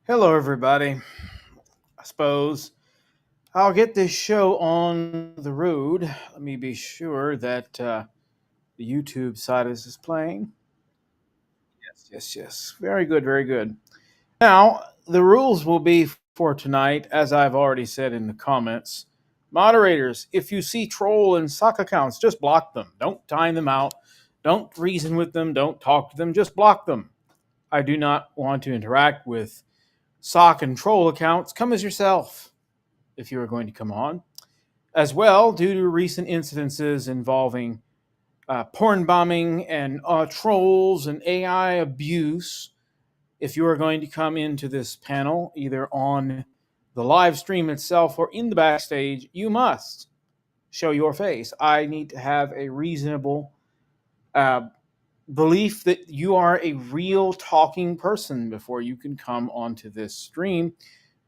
Hello, everybody. I suppose I'll get this show on the road. Let me be sure that the YouTube side is playing. Yes, yes, yes. Very good, very good. Now, the rules will be for tonight, as I've already said in the comments. Moderators, if you see troll and sock accounts, just block them. Don't time them out. Don't reason with them. Don't talk to them. Just block them. I do not want to interact with sock and troll accounts. Come as yourself if you are going to come on. As well, due to recent incidences involving porn bombing and trolls and AI abuse, if you are going to come into this panel, either on the live stream itself or in the backstage, you must show your face. I need to have a reasonable uh, belief that you are a real talking person before you can come onto this stream,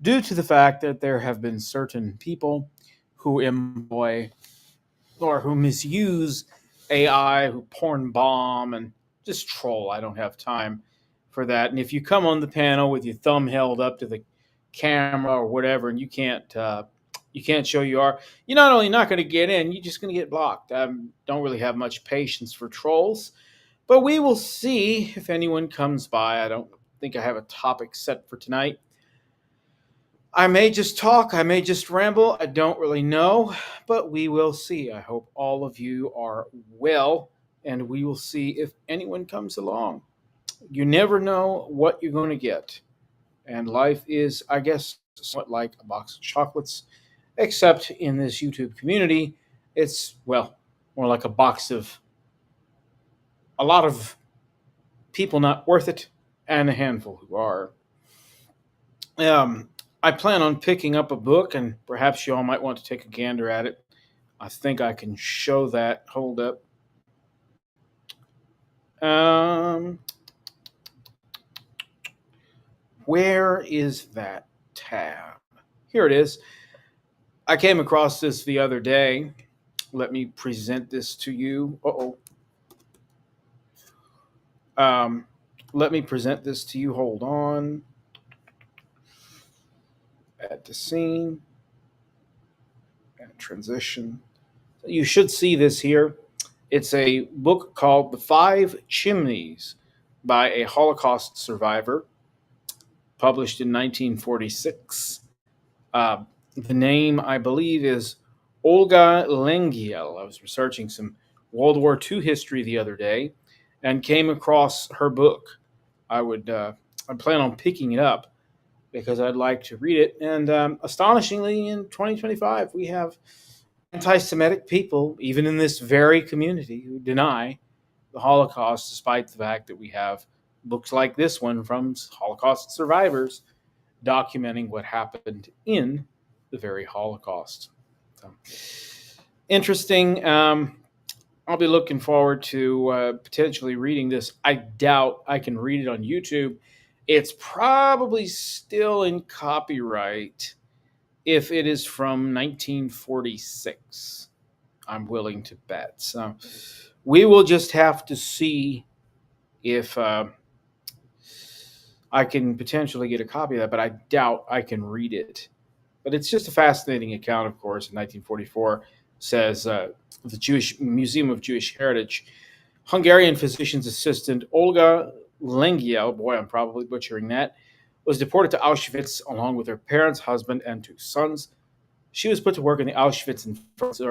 due to the fact that there have been certain people who employ or who misuse AI, who porn bomb and just troll. I don't have time for that. And if you come on the panel with your thumb held up to the camera or whatever, and you can't show you are, you're not only not going to get in, you're just going to get blocked. I don't really have much patience for trolls, but we will see if anyone comes by. I don't think I have a topic set for tonight. I may just talk, I may just ramble, I don't really know, but we will see. I hope all of you are well, and we will see if anyone comes along. You never know what you're going to get. And life is, I guess, somewhat like a box of chocolates, except in this YouTube community, it's, well, more like a box of a lot of people not worth it and a handful who are. Um, I plan on picking up a book, and perhaps you all might want to take a gander at it. I think I can show that. Hold up. Um, where is that tab? Here it is. I came across this the other day. Let me present this to you. Um, let me present this to you. Hold on. Add to scene. Add transition. You should see this here. It's a book called The Five Chimneys by a Holocaust survivor, published in 1946. The name, I believe, is Olga Lengyel. I was researching some World War II history the other day and came across her book. I plan on picking it up because I'd like to read it. And astonishingly, in 2025, we have anti Semitic people, even in this very community, who deny the Holocaust, despite the fact that we have books like this one from Holocaust survivors documenting what happened in the very Holocaust. So, interesting. I'll be looking forward to potentially reading this. I doubt I can read it on YouTube. It's probably still in copyright if it is from 1946. I'm willing to bet. So we will just have to see if I can potentially get a copy of that, but I doubt I can read it. But it's just a fascinating account, of course. In 1944, says the Jewish Museum of Jewish Heritage, Hungarian physician's assistant Olga Lengyel, boy, I'm probably butchering that, was deported to Auschwitz along with her parents, husband, and two sons. She was put to work in the Auschwitz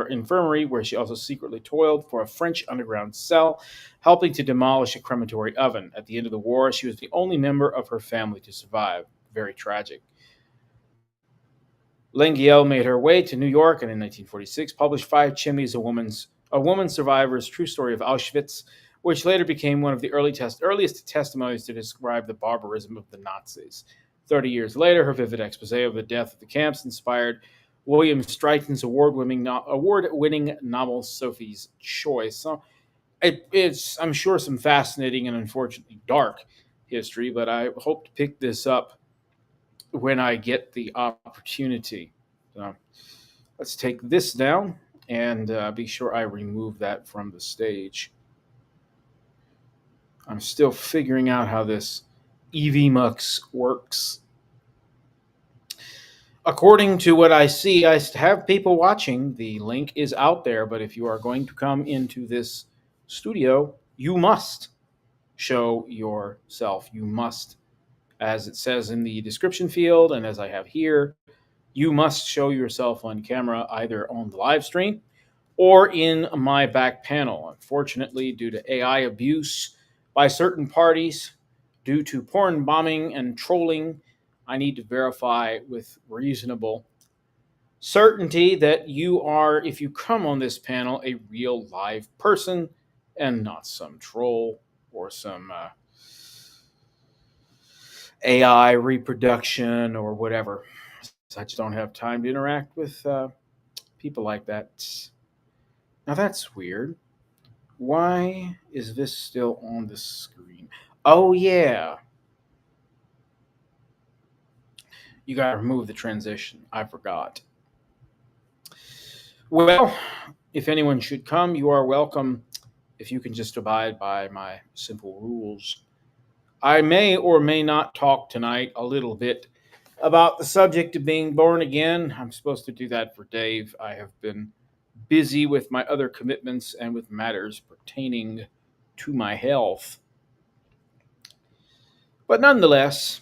infirmary, where she also secretly toiled for a French underground cell, helping to demolish a crematory oven. At the end of the war, she was the only member of her family to survive. Very tragic. Lengyel made her way to New York and in 1946 published Five Chimneys, a woman survivor's true story of Auschwitz, which later became one of the earliest testimonies to describe the barbarism of the Nazis. 30 years later, her vivid expose of the death of the camps inspired William Streiton's award-winning novel Sophie's Choice. So it's, I'm sure, some fascinating and unfortunately dark history, but I hope to pick this up when I get the opportunity. So let's take this down and be sure I remove that from the stage. I'm still figuring out how this EV Mux works. According to what I see, I have people watching. The link is out there, but if you are going to come into this studio, you must show yourself. You must, as it says in the description field, and as I have here, you must show yourself on camera either on the live stream or in my back panel. Unfortunately, due to AI abuse by certain parties, due to porn bombing and trolling, I need to verify with reasonable certainty that you are, if you come on this panel, a real live person and not some troll or some AI reproduction or whatever. I just don't have time to interact with people like that. Now that's weird. Why is this still on the screen? Oh, yeah. You got to remove the transition. I forgot. Well, if anyone should come, you are welcome if you can just abide by my simple rules. I may or may not talk tonight a little bit about the subject of being born again. I'm supposed to do that for Dave. I have been busy with my other commitments and with matters pertaining to my health. But nonetheless,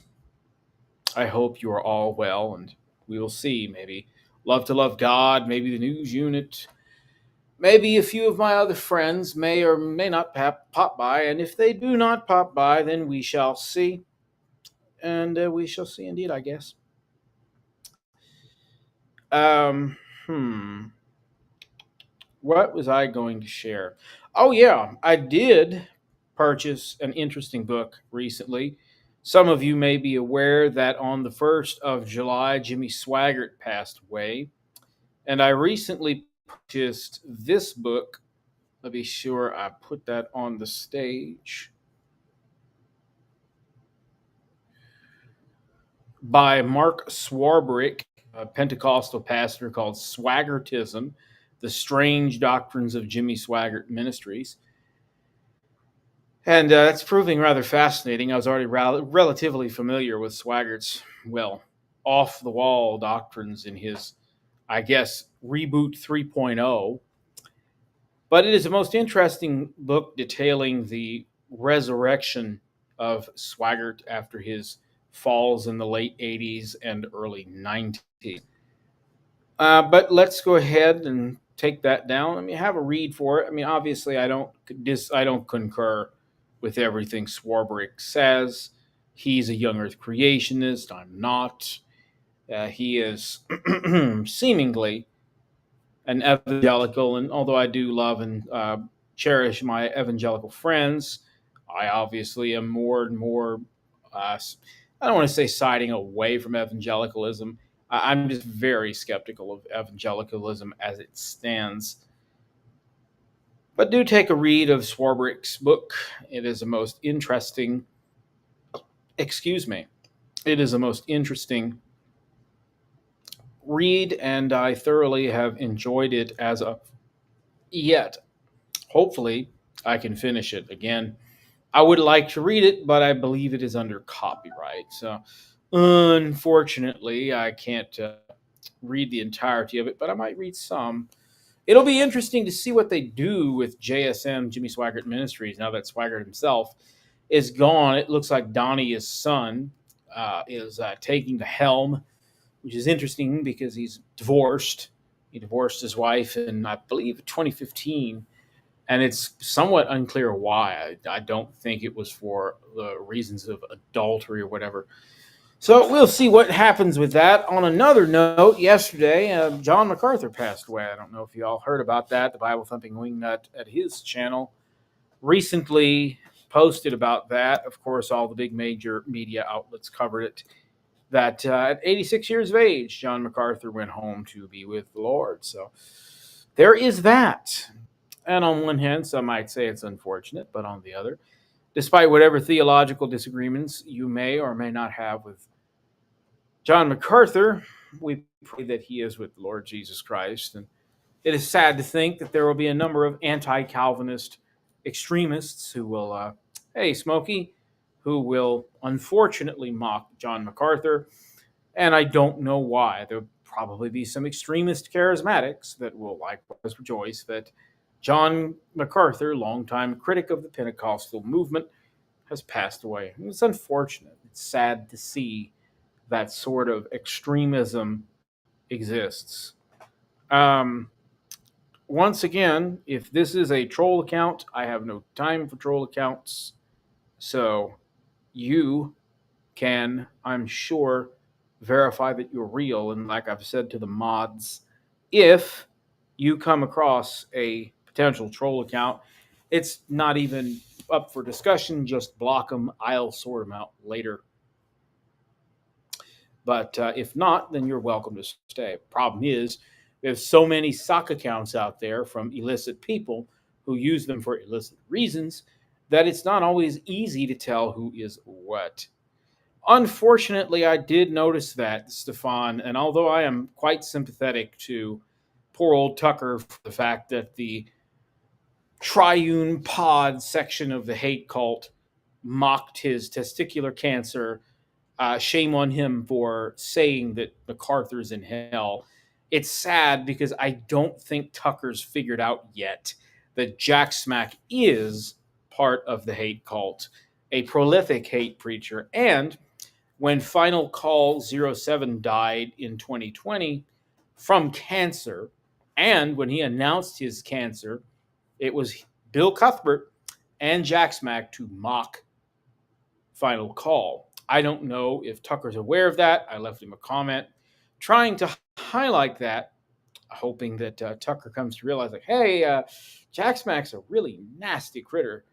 I hope you are all well, and we will see. Maybe Love to Love God, maybe the news unit, maybe a few of my other friends may or may not pop by, and if they do not pop by, then we shall see. And we shall see indeed, I guess. Um, hmm. What was I going to share? Oh, yeah, I did purchase an interesting book recently. Some of you may be aware that on the 1st of July, Jimmy Swaggart passed away. And I recently purchased this book. Let me be sure I put that on the stage. By Mark Swarbrick, a Pentecostal pastor, called Swaggartism: The Strange Doctrines of Jimmy Swaggart Ministries. And that's proving rather fascinating. I was already relatively familiar with Swaggart's, well, off the wall doctrines in his, I guess, Reboot 3.0. But it is the most interesting book detailing the resurrection of Swaggart after his falls in the late 80s and early 90s. But let's go ahead and take that down. I mean, have a read for it. I mean, obviously, I don't concur with everything Swarbrick says. He's a young Earth creationist. I'm not. He is seemingly an evangelical, and although I do love and cherish my evangelical friends, I obviously am more and more. I don't want to say siding away from evangelicalism. I'm just very skeptical of evangelicalism as it stands. But do take a read of Swarbrick's book. It is a most interesting. Excuse me. It is a most interesting read, and I thoroughly have enjoyed it as of yet. Hopefully, I can finish it again. I would like to read it, but I believe it is under copyright. So, unfortunately, I can't read the entirety of it, but I might read some. It'll be interesting to see what they do with JSM, Jimmy Swaggart Ministries, now that Swaggart himself is gone. It looks like Donnie, his son, is taking the helm, which is interesting because he's divorced. He divorced his wife in, I believe, 2015. And it's somewhat unclear why. I don't think it was for the reasons of adultery or whatever. So we'll see what happens with that. On another note, yesterday, John MacArthur passed away. I don't know if you all heard about that. The Bible Thumping Wingnut at his channel recently posted about that. Of course, all the big major media outlets covered it. That at 86 years of age, John MacArthur went home to be with the Lord. So there is that. And on one hand, some might say it's unfortunate, but on the other, despite whatever theological disagreements you may or may not have with John MacArthur, we pray that he is with the Lord Jesus Christ. And it is sad to think that there will be a number of anti-Calvinist extremists who will, hey, Smokey, who will unfortunately mock John MacArthur. And I don't know why. There'll probably be some extremist charismatics that will likewise rejoice that John MacArthur, longtime critic of the Pentecostal movement, has passed away. It's unfortunate. It's sad to see that sort of extremism exists. Um, Once again, if this is a troll account, I have no time for troll accounts. So you can, I'm sure, verify that you're real. And like I've said to the mods, if you come across a potential troll account, it's not even up for discussion. Just block them. I'll sort them out later. But if not, then you're welcome to stay. Problem is, there's so many sock accounts out there from illicit people who use them for illicit reasons that it's not always easy to tell who is what. Unfortunately, I did notice that, Stefan, and although I am quite sympathetic to poor old Tucker for the fact that the triune pod section of the hate cult mocked his testicular cancer, shame on him for saying that MacArthur's in hell. It's sad because I don't think Tucker's figured out yet that Jack Smack is part of the hate cult, a prolific hate preacher, and when Final Call 07 died in 2020 from cancer, and when he announced his cancer, it was Bill Cuthbert and Jack Smack to mock Final Call. I don't know if Tucker's aware of that. I left him a comment trying to highlight that, hoping that Tucker comes to realize, like, hey, Jack Smack's a really nasty critter.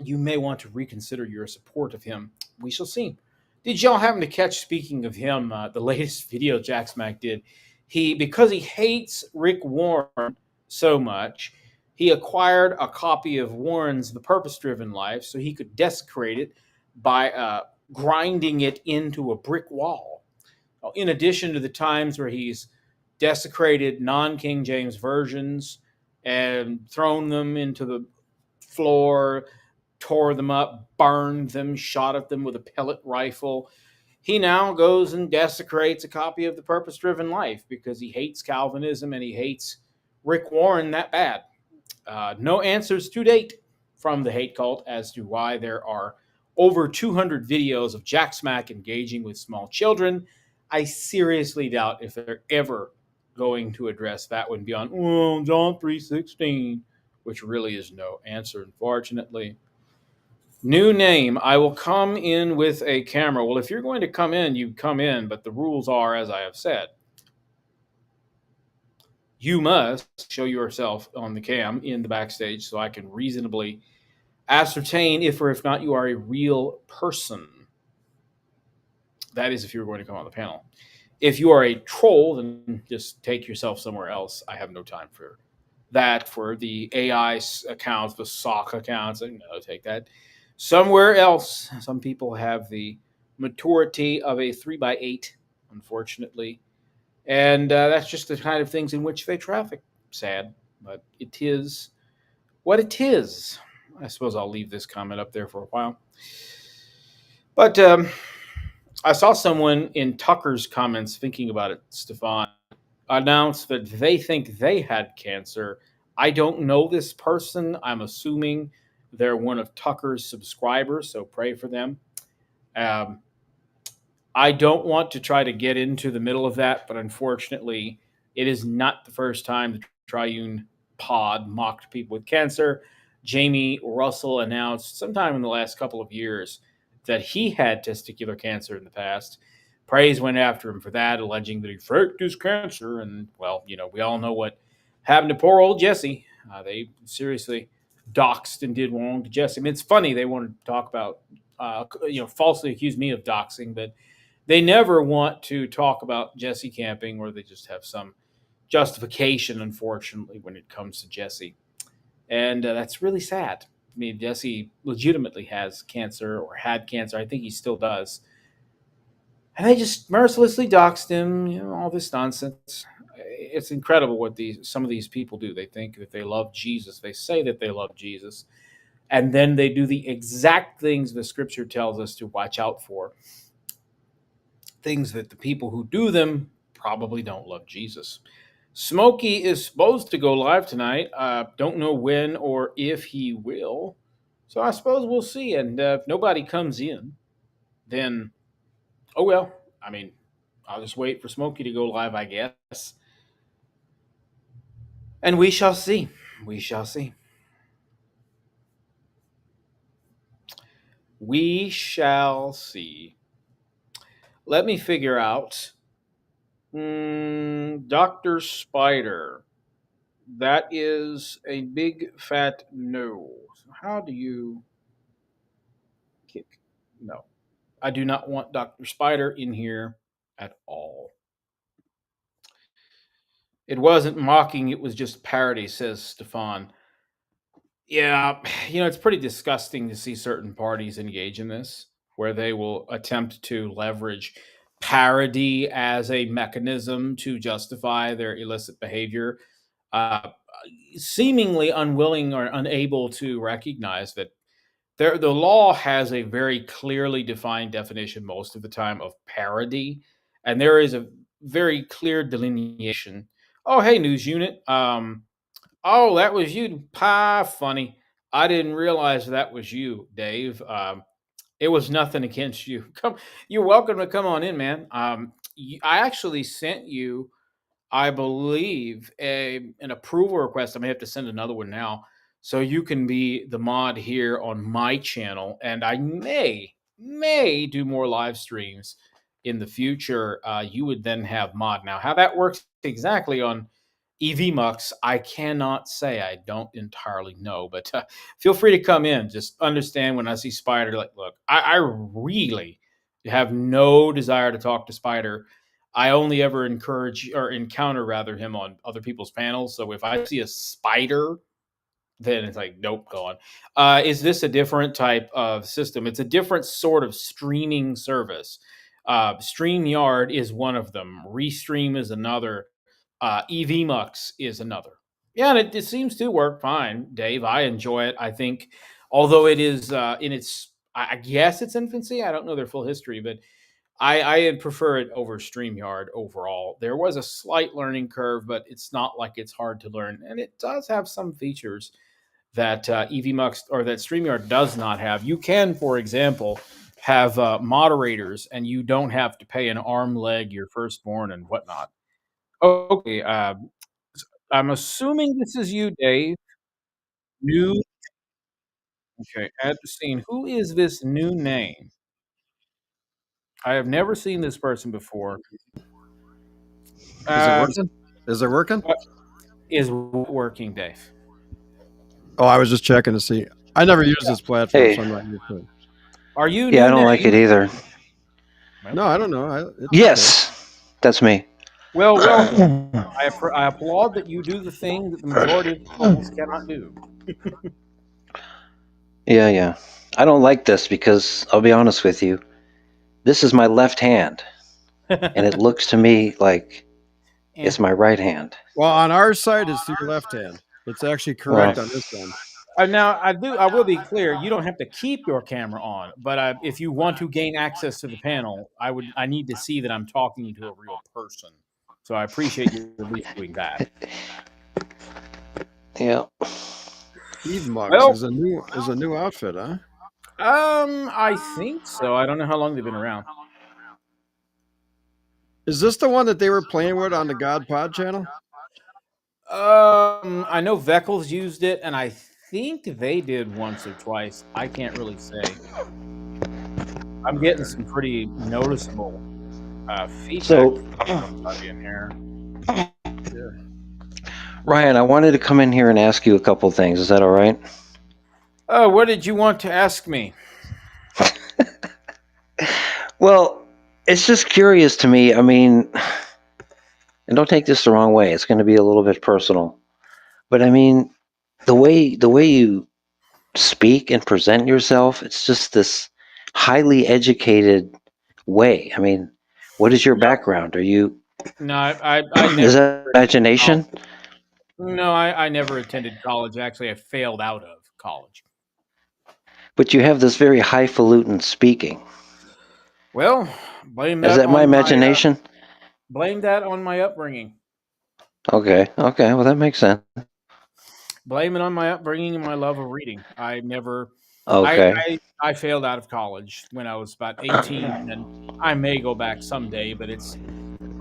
You may want to reconsider your support of him. We shall see. Did y'all happen to catch, speaking of him, the latest video Jack Smack did? Because he hates Rick Warren so much, he acquired a copy of Warren's The Purpose Driven Life so he could desecrate it by grinding it into a brick wall. In addition to the times where he's desecrated non-King James versions and thrown them into the floor, tore them up, burned them, shot at them with a pellet rifle, he now goes and desecrates a copy of The Purpose Driven Life because he hates Calvinism and he hates Rick Warren that bad. No answers to date from the hate cult as to why there are over 200 videos of Jack Smack engaging with small children. I seriously doubt if they're ever going to address that one beyond John 3:16, which really is no answer, unfortunately. New name. I will come in with a camera. Well, if you're going to come in, you come in, but the rules are, as I have said, you must show yourself on the cam in the backstage so I can reasonably ascertain if or if not you are a real person. That is if you're going to come on the panel. If you are a troll, then just take yourself somewhere else. I have no time for that. For the AI accounts, the SOC accounts, no, take that somewhere else. Some people have the maturity of a 3x8, unfortunately. And that's just the kind of things in which they traffic. Sad, but it is what it is. I suppose I'll leave this comment up there for a while. But I saw someone in Tucker's comments thinking about it, Stefan, announce that they think they had cancer. I don't know this person. I'm assuming they're one of Tucker's subscribers, so pray for them. I don't want to try to get into the middle of that, but unfortunately, it is not the first time the Triune Pod mocked people with cancer. Jamie Russell announced sometime in the last couple of years that he had testicular cancer in the past. Praise went after him for that, alleging that he faked his cancer. And, well, we all know what happened to poor old Jesse. They seriously doxed and did wrong to Jesse. I mean, it's funny they want to talk about, falsely accuse me of doxing, but they never want to talk about Jesse camping, or they just have some justification, unfortunately, when it comes to Jesse. And that's really sad. I mean, Jesse legitimately has cancer or had cancer. I think he still does. And they just mercilessly doxed him, all this nonsense. It's incredible what some of these people do. They think that they love Jesus. They say that they love Jesus. And then they do the exact things the scripture tells us to watch out for. things that the people who do them probably don't love Jesus. Smokey is supposed to go live tonight. Don't know when or if he will. So I suppose we'll see. And if nobody comes in, then, oh well. I mean, I'll just wait for Smokey to go live, I guess. And we shall see. We shall see. We shall see. Let me figure out. Dr. Spider. That is a big fat no. So how do you kick? No. I do not want Dr. Spider in here at all. It wasn't mocking, it was just parody, says Stefan. Yeah, it's pretty disgusting to see certain parties engage in this, where they will attempt to leverage parody as a mechanism to justify their illicit behavior, uh, seemingly unwilling or unable to recognize that the law has a very clearly defined definition most of the time of parody, and there is a very clear delineation. Oh, hey, news unit. Oh, that was you. Pie, funny. I didn't realize that was you, Dave. It was nothing against you. You're welcome to come on in, man. I actually sent you, I believe, an approval request. I may have to send another one now, so you can be the mod here on my channel, and I may do more live streams in the future. You would then have mod. Now, how that works exactly on EVMux, I cannot say. I don't entirely know, but feel free to come in. Just understand when I see Spider, like, look, I really have no desire to talk to Spider. I only ever encourage or encounter rather him on other people's panels. So if I see a Spider, then it's like, nope, go on. Is this a different type of system? It's a different sort of streaming service. StreamYard is one of them. Restream is another. EVMux is another. Yeah, and it seems to work fine, Dave. I enjoy it. I think, although it is in its, I guess its infancy. I don't know their full history, but I prefer it over StreamYard overall. There was a slight learning curve, but it's not like it's hard to learn, and it does have some features that EVMux or that StreamYard does not have. You can, for example, have moderators, and you don't have to pay an arm, leg, your firstborn, and whatnot. Okay, I'm assuming this is you, Dave. New. Okay, add to scene. Who is this new name? I have never seen this person before. Is it working? Is it working? What is working, Dave? Oh, I was just checking to see. I never use this platform, Hey. so I'm not used to it. Are you? Yeah, I don't like it either. No, I don't know. Yes, that's me. Well, I applaud that you do the thing that the majority of people cannot do. Yeah. I don't like this because I'll be honest with you. This is my left hand, and it looks to me like it's my right hand. Well, on our side, it's your left hand. It's actually correct on this one. Now, I will be clear. You don't have to keep your camera on, but if you want to gain access to the panel, I need to see that I'm talking to a real person. So I appreciate you at least doing that. Yeah. EVMux is a new outfit, huh? I think so. I don't know how long they've been around. Is this the one that they were playing with on the God Pod channel? I know Veckles used it, and I think they did once or twice. I can't really say. I'm getting some pretty noticeable feedback in here. Ryan, I wanted to come in here and ask you a couple things. Is that all right? What did you want to ask me? Well, it's just curious to me. I mean, and don't take this the wrong way. It's going to be a little bit personal. But I mean, the way you speak and present yourself, it's just this highly educated way. I mean, what is your background? Are you? No, I never. Is that imagination? No, I never attended college. Actually, I failed out of college. But you have this very highfalutin speaking. Well, Blame Is that that my on imagination? blame that on my upbringing. Okay. Okay. Well, that makes sense. Blame it on my upbringing and my love of reading. I never, Okay. I failed out of college when I was about 18, and I may go back someday, but it's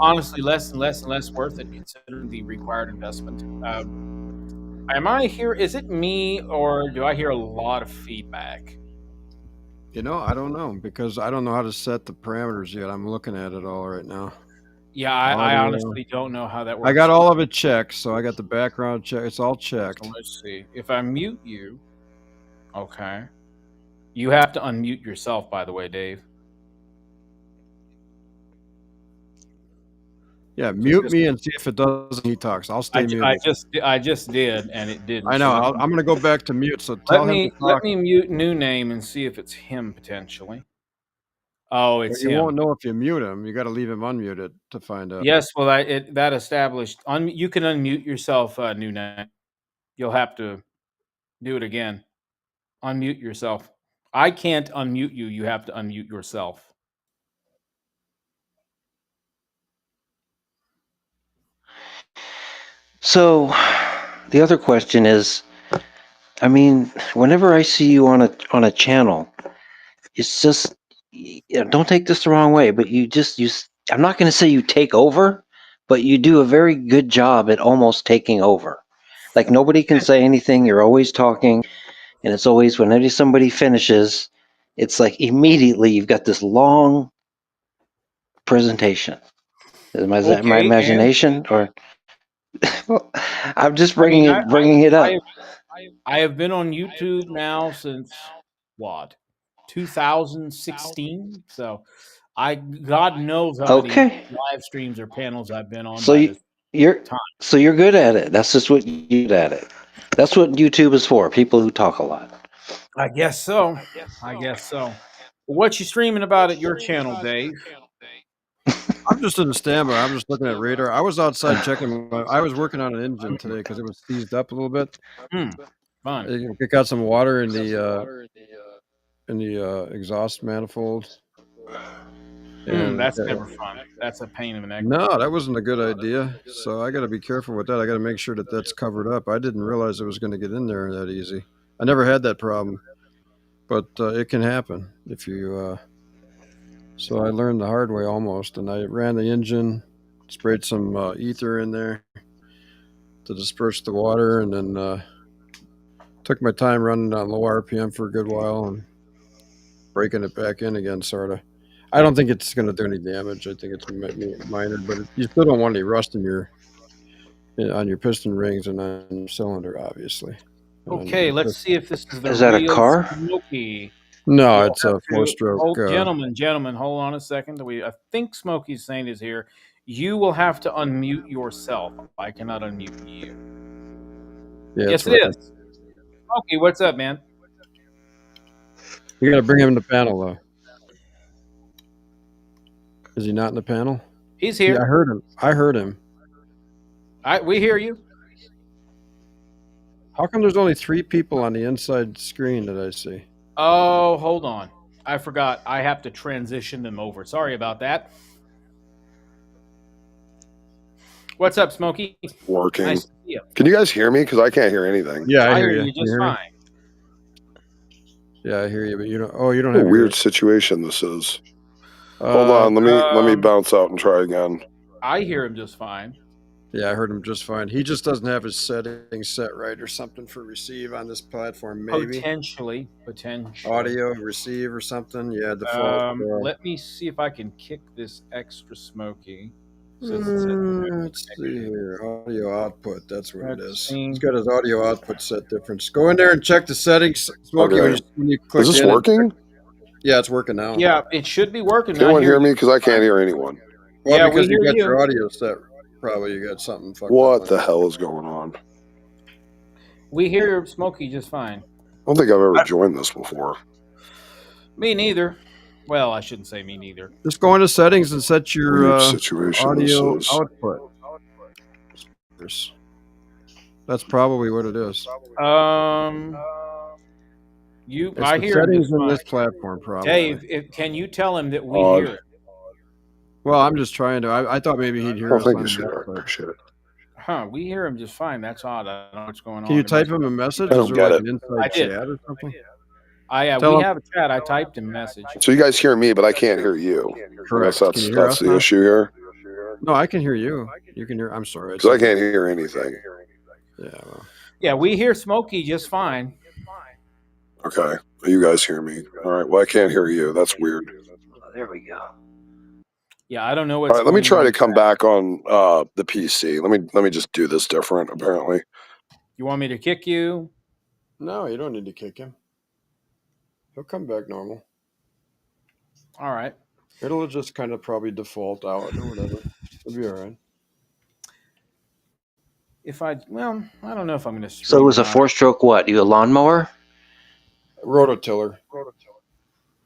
honestly less and less and less worth it considering the required investment. Am I here? Is it me, or do I hear a lot of feedback? I don't know because I don't know how to set the parameters yet. I'm looking at it all right now. Yeah, I Audio. honestly don't know how that I works. got all of it checked, so I got the background check. It's all checked. So let's see. If I mute you, okay. You have to unmute yourself, by the way, Dave. Yeah, mute just- me and see if it does. He talks. I'll stay muted. I just did, and it didn't. I know. So I'm going to go back to mute. So tell him to let talk. me mute new name and see if it's him potentially. Oh, it's You him. won't know if you mute him. You got to leave him unmuted to find out. Yes, well, that established. You can unmute yourself, new name. You'll have to do it again. Unmute yourself. I can't unmute you. You have to unmute yourself. So, the other question is, I mean, whenever I see you on a channel, it's just, don't take this the wrong way, but I'm not going to say you take over, but you do a very good job at almost taking over. Like nobody can say anything. You're always talking, and it's always whenever somebody finishes, it's like immediately you've got this long presentation. Is that my Okay, imagination, or I'm just I mean, bringing it up? I have been on YouTube now since what 2016. So God knows how many Okay, live streams or panels I've been on so by this you're time. so you're good at it. That's just what you're good at it. That's what YouTube is for. People who talk a lot. I guess so. I guess so. What you streaming about at your channel, Dave? I'm just in the standby. I'm just looking at radar. I was outside checking. I was working on an engine today because it was seized up a little bit. Fun. It got some water in the exhaust manifold. And That's never fun. That's a pain in the neck. no, that wasn't a good idea. So I got to be careful with that. I got to make sure that that's covered up. I didn't realize it was going to get in there that easy. I never had that problem, but it can happen if you. So I learned the hard way almost, and I ran the engine, sprayed some ether in there to disperse the water, and then took my time running on low RPM for a good while and breaking it back in again, sort of. I don't think it's going to do any damage. I think it's minor, but you still don't want any rust on your piston rings and on your cylinder, obviously. Okay, let's see if this is the Is that a real car? Smokey. No, it's a four-stroke. Gentlemen, hold on a second. I think Smokey's saying is here. You will have to unmute yourself. I cannot unmute you. Yeah, yes, it is. Smokey, what's up, man? You got to bring him in the panel, though. Is he not in the panel? He's here. Yeah, I heard him. We hear you. How come there's only 3 people on the inside screen that I see? Oh, hold on. I forgot. I have to transition them over. Sorry about that. What's up, Smokey? Working. Nice to see you. Can you guys hear me? Because I can't hear anything. Yeah, I hear you just fine. Yeah, I hear you, but you don't. Oh, you don't What a have weird situation this is. Hold Uh, on, let me bounce out and try again. I hear him just fine. Yeah, I heard him just fine. He just doesn't have his settings set right or something for receive on this platform. Maybe Potentially. audio receive or something. Yeah, default. Let me see if I can kick this extra Smokey. Let's see here. Audio output. That's what it is. see. He's got his audio output set different. Go in there and check the settings. Smokey, Okay. when you click Is this in working? Yeah, it's working now. Yeah, it should be working. Can anyone hear me? Because I can't hear anyone. Well, Yeah, because we you hear got you. your audio set. Probably you got something fucked What up. the hell is going on? We hear Smokey just fine. I don't think I've ever joined this before. Me neither. Well, I shouldn't say me neither. Just go into settings and set your Weird situation this audio is. output. That's probably what it is. You, It's I the hear him settings just in fine. this platform, probably. Dave, can you tell him that we Odd. hear it? Well, I'm just trying to. I thought maybe he'd hear Oh, us thank on you, that. sweetheart. But Appreciate it. Huh? We hear him just fine. That's odd. I don't know what's going on. can you It type must- him a message? I Is don't there get like it. an I inside did. chat or something? We Tell him. have a chat. I typed him a message. So you guys hear me, but I can't hear you. I Correct. guess Can you hear that's us the now? issue here. No, I can hear you. You can hear. I'm sorry. Because I can't hear anything. Yeah. Well, Yeah, we hear Smokey just fine. Okay. You guys hear me. All right. Well, I can't hear you. That's weird. There we go. Yeah, I don't know what's All right. Let me going try on to with come that. back on the PC. Let me just do this different. Apparently. You want me to kick you? no, you don't need to kick him. He'll come back normal. All right. It'll just kind of probably default out or whatever. It'll be all right. I don't know if I'm going to stream. So it was or a not. 4-stroke what? You a lawnmower? Rototiller.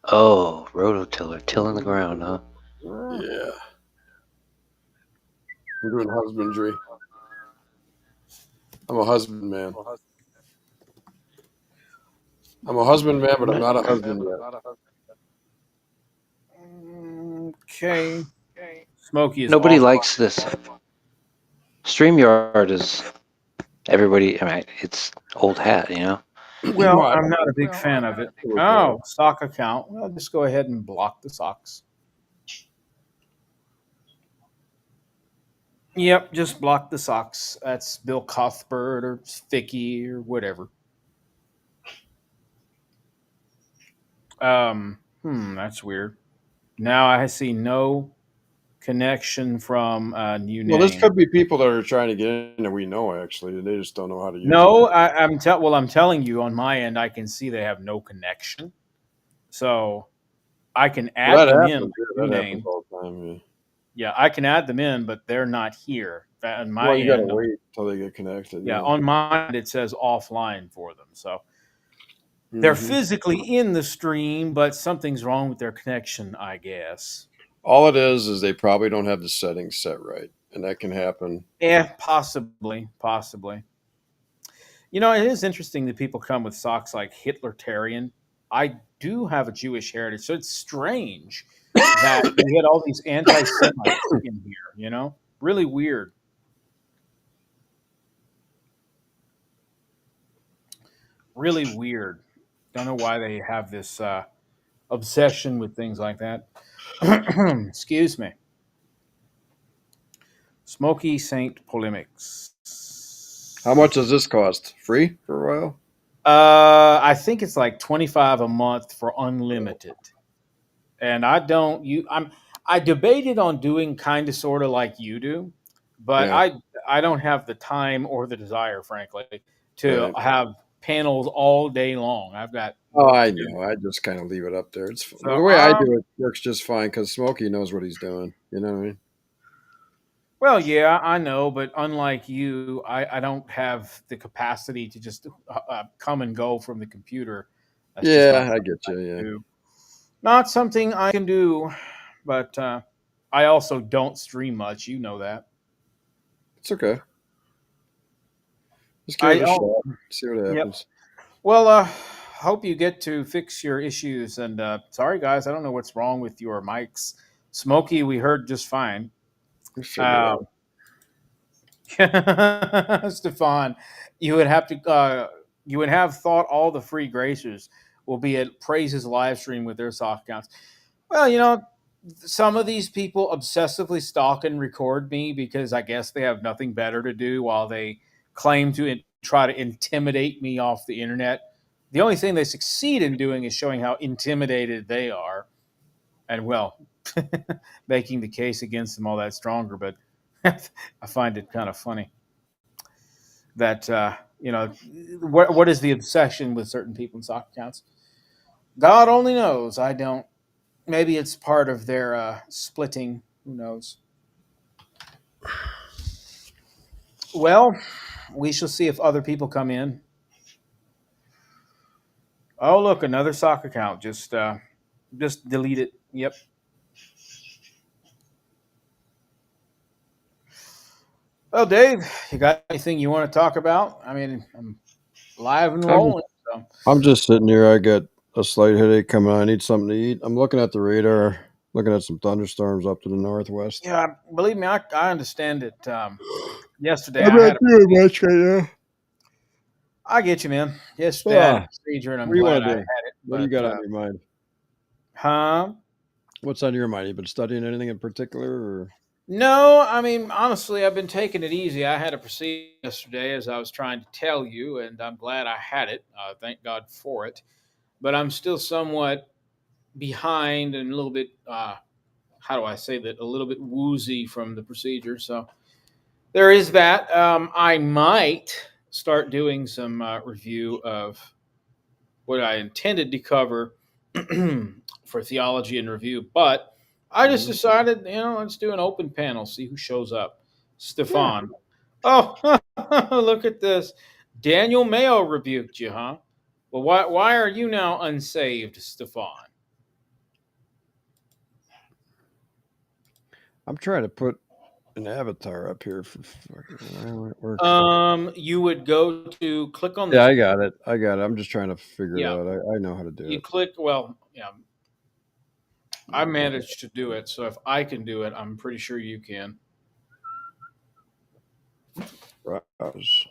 Oh, rototiller, tilling the ground, huh? Yeah. We're doing husbandry. I'm a husbandman. I'm a husbandman, but I'm not a husband yet. Okay. Smokey is Nobody off. likes this. StreamYard is everybody. I mean, it's old hat, you know. Well, I'm not a big fan of it. Oh, sock account. Well, just go ahead and block the socks. Yep, just block the socks. That's Bill Cuthbert or Vicky or whatever. That's weird. Now I see no connection from a new name. Well, this could be people that are trying to get in that we know actually. They just don't know how to use No, it. I'm telling you on my end, I can see they have no connection. So I can add Well, that them happens. in. Yeah, New that name. happens all the time. Yeah. Yeah, I can add them in, but they're not here. On my Well, you gotta end, wait till they get connected. yeah, on mine it says offline for them. So they're Mhm. physically in the stream, but something's wrong with their connection, I guess. All it is they probably don't have the settings set right, and that can happen. Yeah, possibly. You know, it is interesting that people come with socks like Hitlertarian. I do have a Jewish heritage, so it's strange that we had all these anti-Semites in here. You know, really weird. Really weird. Don't know why they have this obsession with things like that. Excuse me. Smoky Saint polemics. How much does this cost? Free for a while? I think it's like $25 a month for unlimited. And I debated on doing kind of sort of like you do, but Yeah. I don't have the time or the desire, frankly, to Right. have panels all day long. I've got Oh, I know. I just kind of leave it up there. It's So, the way I do it works just fine because Smokey knows what he's doing. You know what I mean? Well, yeah, I know, but unlike you, I don't have the capacity to just come and go from the computer. That's just Yeah, not I something get you. I can Yeah. do. Not something I can do, but I also don't stream much. You know that. It's okay. Just give it a I- shot. See what Yep. happens. Well, hope you get to fix your issues. And sorry, guys, I don't know what's wrong with your mics. Smokey, we heard just fine. We'll figure it out. Stefan, you would have thought all the free gracers will be at Praise's live stream with their sock accounts. Well, you know, some of these people obsessively stalk and record me because I guess they have nothing better to do while they claim to try to intimidate me off the internet. The only thing they succeed in doing is showing how intimidated they are, and well, making the case against them all that stronger. But I find it kind of funny that what is the obsession with certain people in sock accounts? God only knows. I don't. Maybe it's part of their splitting. Who knows? Well, we shall see if other people come in. Oh, look, another sock account. Just delete it. Yep. Well, Dave, you got anything you want to talk about? I mean, I'm live and rolling. So. I'm just sitting here. I got a slight headache coming on. I need something to eat. I'm looking at the radar. Looking at some thunderstorms up to the northwest. Yeah, believe me, I understand it. Yesterday I'm I not had a doing much right now. I get you, man. Yesterday I had a Ah, procedure, and I'm what do you glad want I to had do? it. What do you got But on your mind? huh? What's on your mind? You been studying anything in particular, or No, I mean honestly, I've been taking it easy. I had a procedure yesterday, as I was trying to tell you, and I'm glad I had it. Thank God for it. But I'm still somewhat behind and a little bit. How do I say that? A little bit woozy from the procedure. So there is that. I might start doing some review of what I intended to cover for theology and review, but I just Mhm. decided, let's do an open panel, see who shows up. Yeah. Stefan. Oh, look at this. Daniel Mayo rebuked you, huh? Well, why are you now unsaved, Stefan? I'm trying to put an avatar up here for fucking. I don't know how it works. You would go to click on Yeah, the I got it. I got it. I'm just trying to figure it yeah. out. I know how to do You it. click well, yeah. I managed to do it, so if I can do it, I'm pretty sure you can. Browse.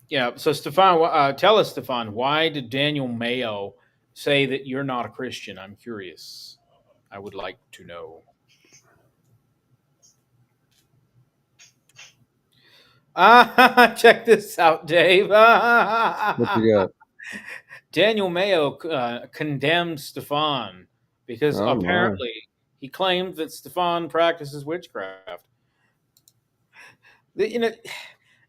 Yeah. So, Stefan, tell us, Stefan, why did Daniel Mayo say that you're not a Christian? I'm curious. I would like to know. Check this out, Dave. What you got? Daniel Mayo condemned Stefan because Oh my. apparently he claimed that Stefan practices witchcraft. You know,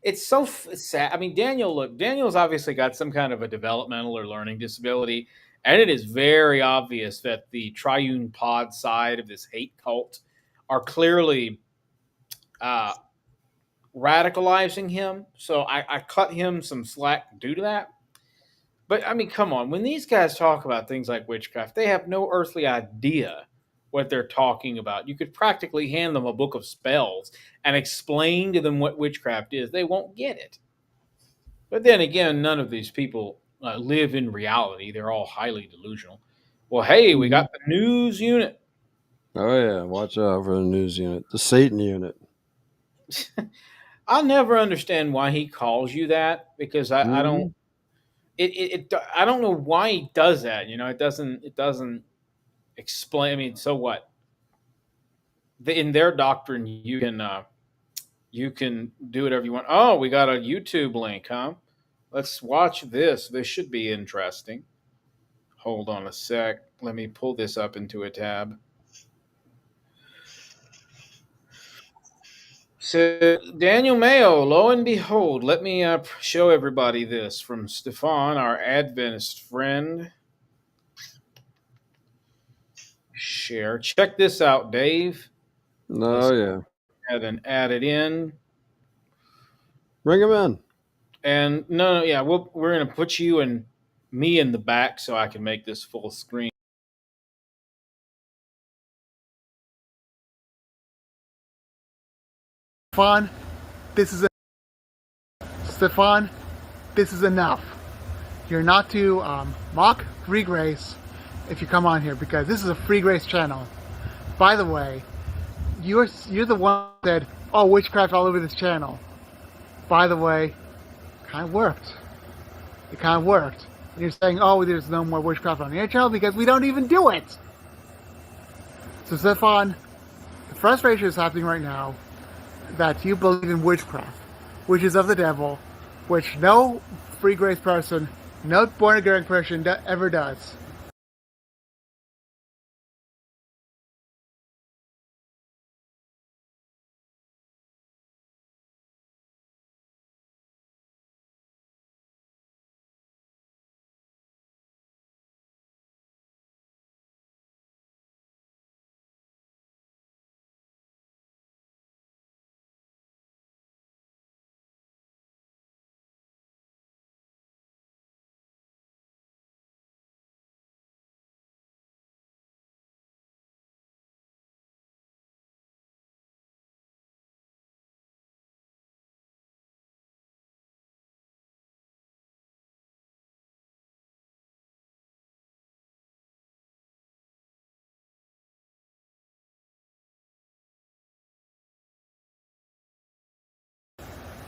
it's so sad. I mean, Daniel's obviously got some kind of a developmental or learning disability, and it is very obvious that the triune pod side of this hate cult are clearly uh, radicalizing him. So I cut him some slack due to that. But I mean, come on. When these guys talk about things like witchcraft, they have no earthly idea what they're talking about. You could practically hand them a book of spells and explain to them what witchcraft is. They won't get it. But then again, none of these people live in reality. They're all highly delusional. Well, hey, we Mhm. got the news unit. Oh yeah, watch out for the news unit, the Satan unit. I'll never understand why he calls you that because I don't Hmm. I don't know why he does that. It doesn't explain. I mean, so what? In their doctrine, you can do whatever you want. Oh, we got a YouTube link, huh? Let's watch this. This should be interesting. Hold on a sec. Let me pull this up into a tab. So Daniel Mayo, lo and behold, let me show everybody this from Stefan, our Adventist friend. Share. Check this out, Dave. Oh Let's go yeah, ahead and add it in. bring him in. And no, yeah, we're gonna put you and me in the back so I can make this full screen. Stefan, this is Stefan. This is enough. You're not to mock free grace if you come on here because this is a free grace channel. By the way, you're the one that said, "Oh, witchcraft all over this channel." By the way, kind of worked. It kind of worked. And you're saying, "Oh, there's no more witchcraft on your channel because we don't even do it." So, Stefan, the frustration is happening right now that you believe in witchcraft, which is of the devil, which no free grace person, no born again Christian ever does.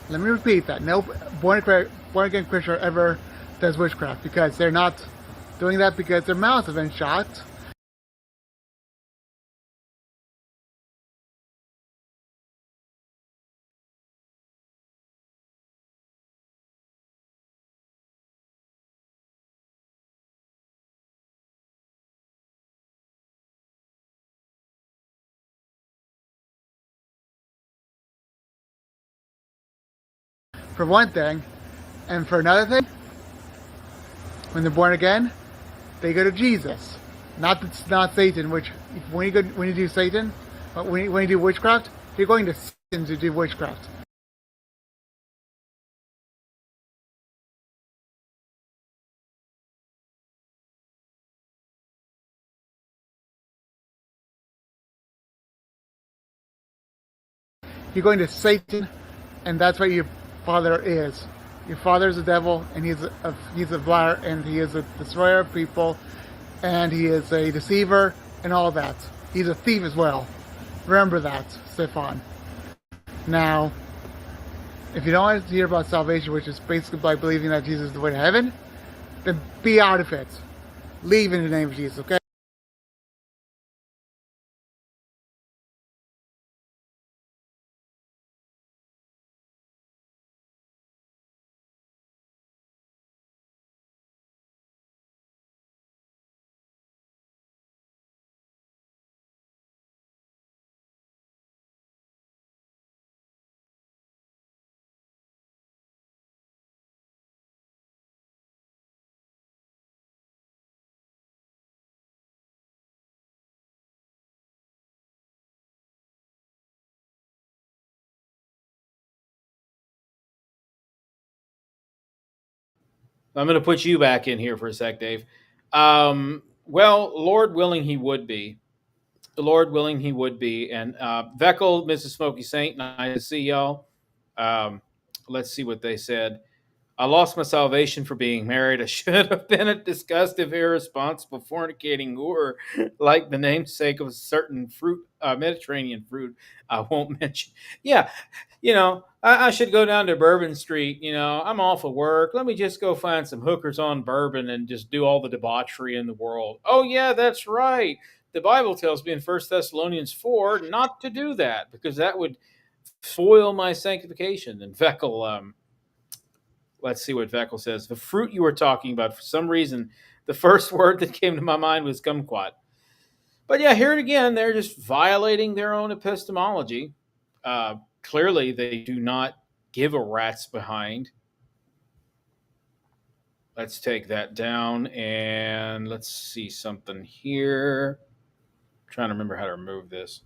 Let me repeat that. No born-again Christian ever does witchcraft, because they're not doing that because their mouths have been shot. For one thing, and for another thing, when they're born again, they go to Jesus, not Satan. Which when you do Satan, when you do witchcraft, you're going to Satan to do witchcraft. You're going to Satan, and that's what your father is. Your father is the devil, and he's a liar, and he is a destroyer of people, and he is a deceiver, and all that. He's a thief as well. Remember that, Stefan. Now, if you don't want to hear about salvation, which is basically by believing that Jesus is the way to heaven, then be out of it. Leave in the name of Jesus, okay? I'm going to put you back in here for a sec, Dave. Well, Lord willing, he would be. Lord willing, he would be. And Veckel, Mrs. Smoky Saint, nice to see y'all. Let's see what they said. I lost my salvation for being married. I should have been a disgustive, irresponsible, fornicating whore, like the namesake of a certain fruit, Mediterranean fruit I won't mention. Yeah, I should go down to Bourbon Street. I'm off of work. Let me just go find some hookers on Bourbon and just do all the debauchery in the world. Oh, yeah, that's right. The Bible tells me in 1 Thessalonians 4 not to do that, because that would foil my sanctification. And Veckel, let's see what Veckel says. The fruit you were talking about, for some reason, the first word that came to my mind was kumquat. But yeah, here it again. They're just violating their own epistemology. Clearly, they do not give a rat's behind. Let's take that down, and let's see something here. I'm trying to remember how to remove this.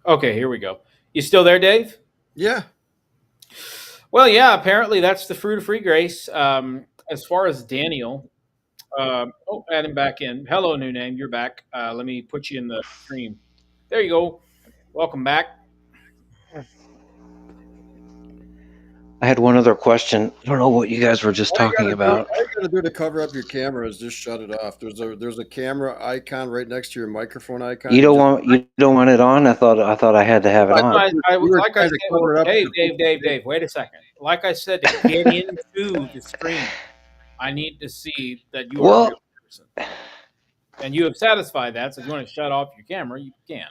Okay, here we go. You still there, Dave? Yeah. Well, yeah, apparently that's the fruit of free grace. As far as Daniel, add him back in. Hello, new name. You're back. Let me put you in the stream. There you go. Welcome back. I had one other question. I don't know what you guys were just talking about. All you gotta do to cover up your camera is just shut it off. There's a camera icon right next to your microphone icon. You don't want it on? I thought I had to have it on. Like I said, Dave, wait a second. Like I said, to get into the stream, I need to see that you are a real person. And you have satisfied that, so if you want to shut off your camera, you can.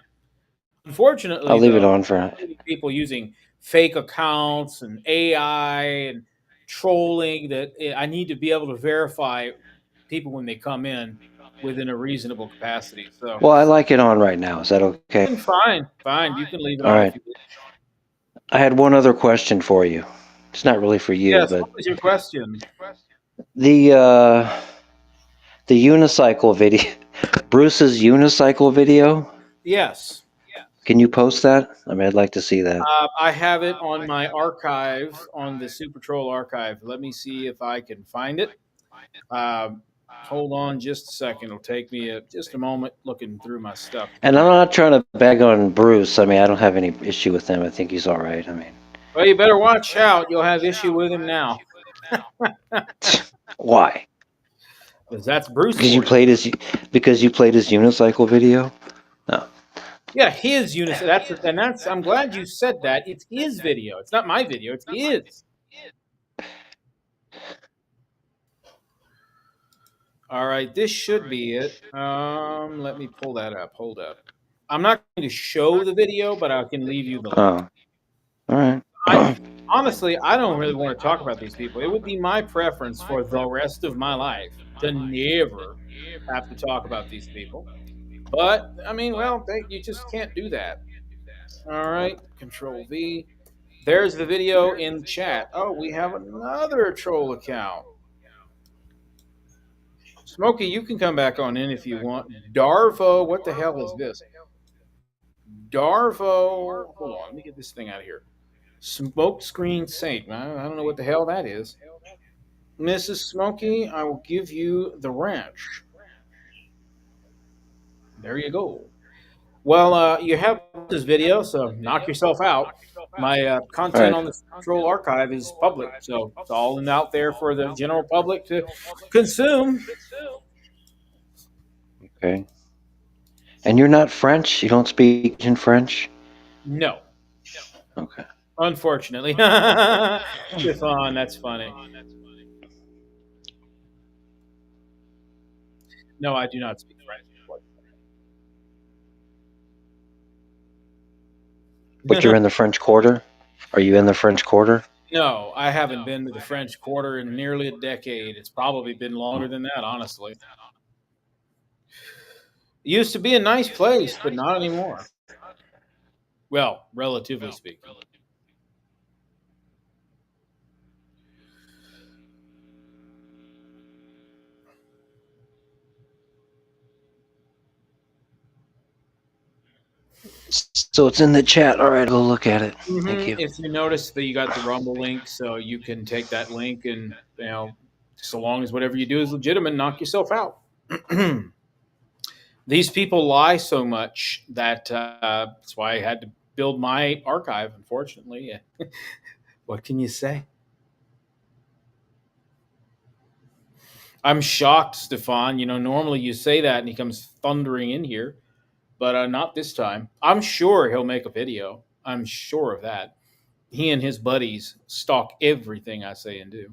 Unfortunately, I'll leave it on for people using fake accounts and AI and trolling, that I need to be able to verify people when they come in within a reasonable capacity. So, well, I like it on right now. Is that okay? Fine. You can leave it on. All right. If you wish. I had one other question for you. It's not really for you, yes, but what was your question? The unicycle video, Bruce's unicycle video. Yes. Can you post that? I mean, I'd like to see that. I have it on my archive, on the Super Troll archive. Let me see if I can find it. Hold on just a second. It'll take me just a moment looking through my stuff. And I'm not trying to bag on Bruce. I mean, I don't have any issue with him. I think he's all right. I mean, well, you better watch out. You'll have issue with him now. Why? Because that's Bruce. Because you played his unicycle video. No. Yeah, his unicycle. That's. I'm glad you said that. It's his video. It's not my video. It's his. All right, this should be it. Let me pull that up. Hold up. I'm not going to show the video, but I can leave you the link. Oh, all right. Honestly, I don't really want to talk about these people. It would be my preference for the rest of my life to never have to talk about these people. But I mean, well, you just can't do that. All right, Control V. There's the video in chat. Oh, we have another troll account. Smokey, you can come back on in if you want. Darvo, what the hell is this? Darvo, hold on, let me get this thing out of here. Smokescreen Saint. I don't know what the hell that is. Mrs. Smokey, I will give you the ranch. There you go. Well, you have this video, so knock yourself out. My content Right. on the Troll Archive is public, so it's all out there for the general public to consume. Okay. And you're not French? You don't speak in French? No, Okay. unfortunately. Stefan, that's funny. No, I do not speak French. But you're in the French Quarter? Are you in the French Quarter? No, I haven't been to the French Quarter in nearly a decade. It's probably been longer than that, honestly. It used to be a nice place, but not anymore. Well, relatively speaking. So it's in the chat. All right, I'll look at it. Thank you. If you notice that you got the Rumble link, so you can take that link and, so long as whatever you do is legitimate, knock yourself out. These people lie so much that that's why I had to build my archive, unfortunately. What can you say? I'm shocked, Stefan. Normally you say that and he comes thundering in here, but not this time. I'm sure he'll make a video. I'm sure of that. He and his buddies stalk everything I say and do.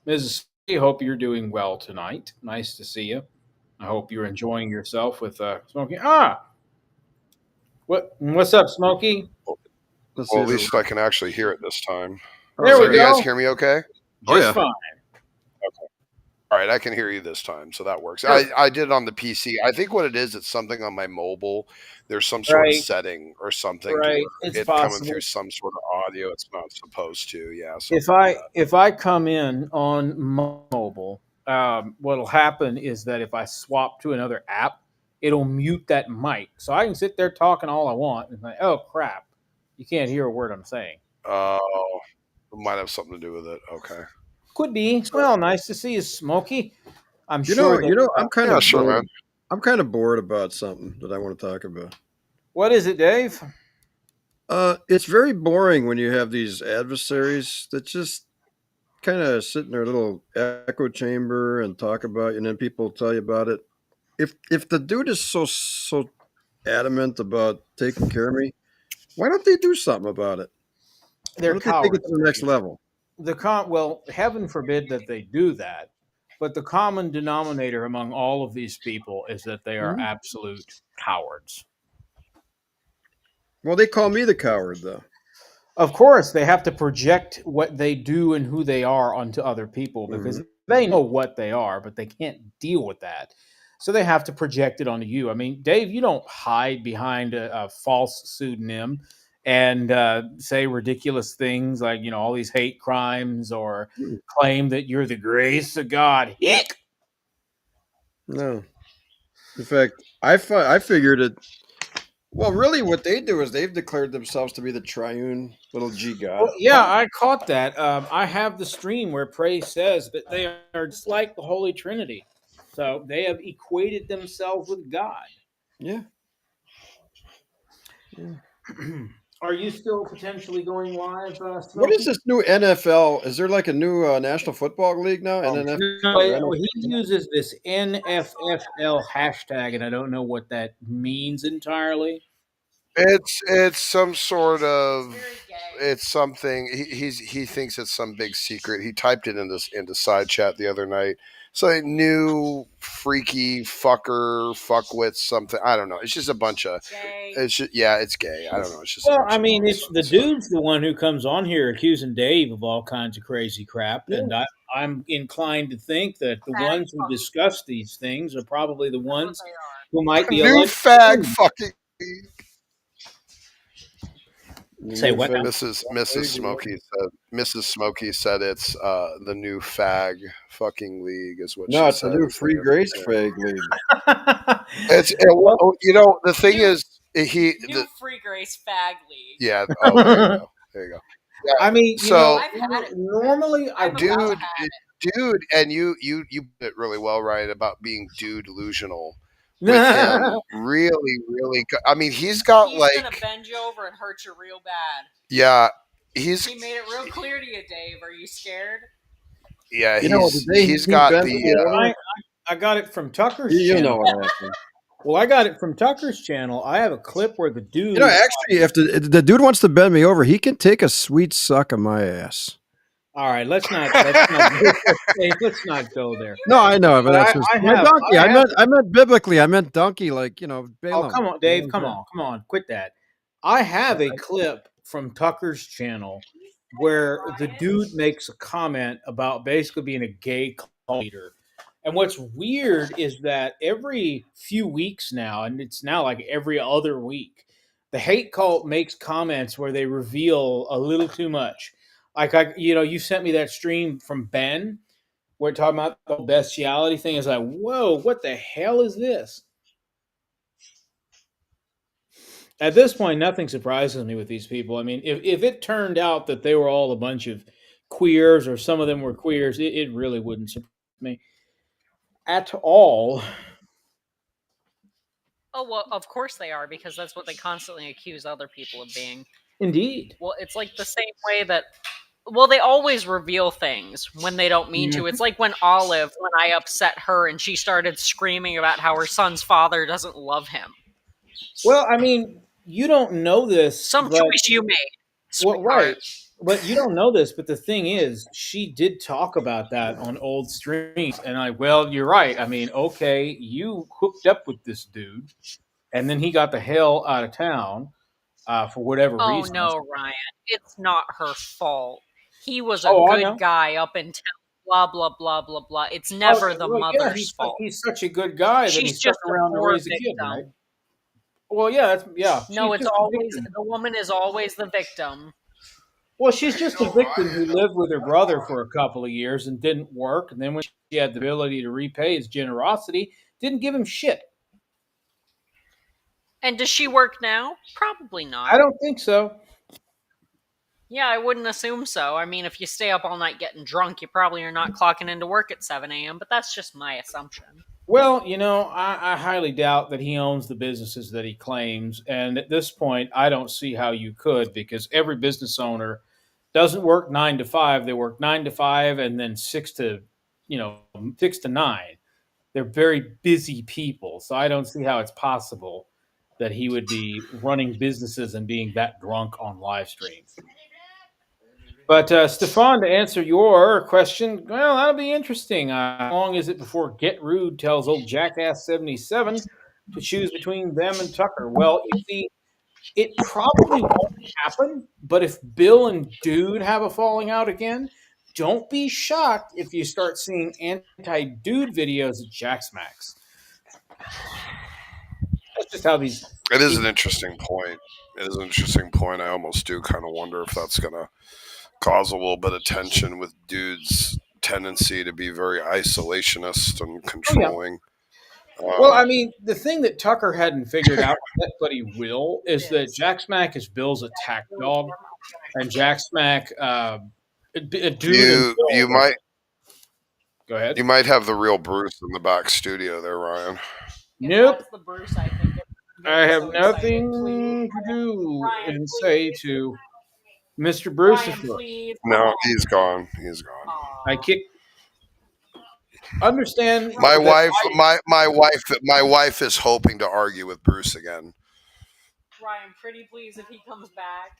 Mrs. I hope you're doing well tonight. Nice to see you. I hope you're enjoying yourself with Smokey. What's up, Smokey? Let's Well, at see if least I can actually hear it this time. There we Can you guys go. hear me okay? Oh, Just yeah. fine. All right, I can hear you this time, so that works. Sure. I did it on the PC. I think what it is, it's something on my mobile. There's some sort Right. of setting or something. to Right. where It's it's coming possible. through some sort of audio it's not supposed to. Yeah. If I come in on mobile, what'll happen is that if I swap to another app, it'll mute that mic, so I can sit there talking all I want and like, oh crap, you can't hear a word I'm saying. Oh, it might have something to do with it. Okay. Could be. Well, nice to see you, Smokey. I'm You sure. know, I'm kind Yeah, of sure, bored. man. I'm kind of bored about something that I want to talk about. What is it, Dave? It's very boring when you have these adversaries that just kind of sit in their little echo chamber and talk about you, and then people tell you about it. If the dude is so adamant about taking care of me, why don't they do something about it? They're Why don't they take cowards. it to the next level? Well, heaven forbid that they do that, but the common denominator among all of these people is that they are absolute cowards. Well, they call me the coward, though. Of course, they have to project what they do and who they are onto other people because they know what they are, but they can't deal with that. So they have to project it onto you. I mean, Dave, you don't hide behind a false pseudonym and say ridiculous things like, all these hate crimes or claim that you're the grace of God. Hick! No. In fact, I figured it. Well, really, what they do is they've declared themselves to be the triune little G God. Well, yeah, I caught that. I have the stream where Prey says that they are just like the Holy Trinity. So they have equated themselves with God. Yeah. Are you still potentially going live, What Smokey? is this new NFL? Is there like a new National Football League now? NNF? No, he uses this NFFL hashtag, and I don't know what that means entirely. It's some sort of Very gay. it's something he thinks it's some big secret. He typed it into side chat the other night. So a new freaky fuckwit something. I don't know. It's just a bunch of Gay. it's just, yeah, it's gay. I don't know. It's just a Well, bunch I of mean, it's the nonsense. dude's the one who comes on here accusing Dave of all kinds of crazy crap, and I'm inclined to think that the Fag ones who fucking. discuss these things are probably the That's what ones they are. who might be New alleged. fag fucking Say what now? Mrs. Smokey said it's the new fag fucking league is what No, she it's said. a new Free Grace Fag League. You know, the thing is New Free Grace Fag League. yeah. Oh, there you go. There you go. Yeah, I mean, so I've had it. normally I I've do. about had it. dude, and you put it really well, Ryan, about being dude delusional. With him, really good. I mean, he's got He's gonna bend you over and hurt you real bad. yeah, He made it real clear to you, Dave. Are you scared? yeah, You know, the day he's he got bent the me over, I got it from Tucker's you channel. know what happened. Well, I got it from Tucker's channel. I have a clip where the dude. You know, actually, if the dude wants to bend me over, he can take a sweet suck of my ass. All right, let's not go there. No, I know, but that's just my donkey. I meant biblically. I meant donkey, like Balaam. Oh, come on, Dave. Come on. Quit that. I have a clip from Tucker's channel where the dude makes a comment about basically being a gay cult leader. And what's weird is that every few weeks now, and it's now like every other week, the hate cult makes comments where they reveal a little too much. Like you sent me that stream from Ben. We're talking about the bestiality thing. It's like, whoa, what the hell is this? At this point, nothing surprises me with these people. I mean, if it turned out that they were all a bunch of queers or some of them were queers, it really wouldn't surprise me at all. Oh, well, of course they are, because that's what they constantly accuse other people of being. Indeed. Well, it's like the same way that, well, they always reveal things when they don't mean to. It's like when Olive, when I upset her and she started screaming about how her son's father doesn't love him. Well, I mean, you don't know this. Some choice you made. Well, right. But you don't know this, but the thing is, she did talk about that on old streams. And well, you're right. I mean, okay, you hooked up with this dude, and then he got the hell out of town for whatever reason. Oh, no, Ryan. It's not her fault. He was a good guy up until blah, blah, blah, blah, blah. It's never the mother's fault. He's such a good guy. She's just around to raise a kid, right? Well, yeah. No, it's always, the woman is always the victim. Well, she's just a victim who lived with her brother for a couple of years and didn't work. And then when she had the ability to repay his generosity, didn't give him shit. And does she work now? Probably not. I don't think so. Yeah, I wouldn't assume so. I mean, if you stay up all night getting drunk, you probably are not clocking into work at 7 a.m., but that's just my assumption. Well, I highly doubt that he owns the businesses that he claims. And at this point, I don't see how you could, because every business owner doesn't work 9 to 5. They work 9 to 5 and then 6 to 9. They're very busy people. So I don't see how it's possible that he would be running businesses and being that drunk on live streams. But Stefan, to answer your question, well, that'll be interesting. How long is it before Get Rude tells old Jackass 77 to choose between them and Tucker? Well, you see, it probably won't happen. But if Bill and Dude have a falling out again, don't be shocked if you start seeing anti-Dude videos at Jack's Max. That's just how these. It is an interesting point. I almost do kind of wonder if that's going to cause a little bit of tension with Dude's tendency to be very isolationist and controlling. Well, I mean, the thing that Tucker hadn't figured out yet, but he will, is that Jack Smack is Bill's attack dog, and Jack Smack, you might go ahead. You might have the real Bruce in the back studio there, Ryan. Nope. That's the Bruce I think. I have so excited. nothing to do Ryan, and say please. to Mr. Ryan, Brucifer. please. No, he's gone. He's gone. I kick. Understand My that wife, my wife is hoping to argue with Bruce again. Ryan, pretty please if he comes back.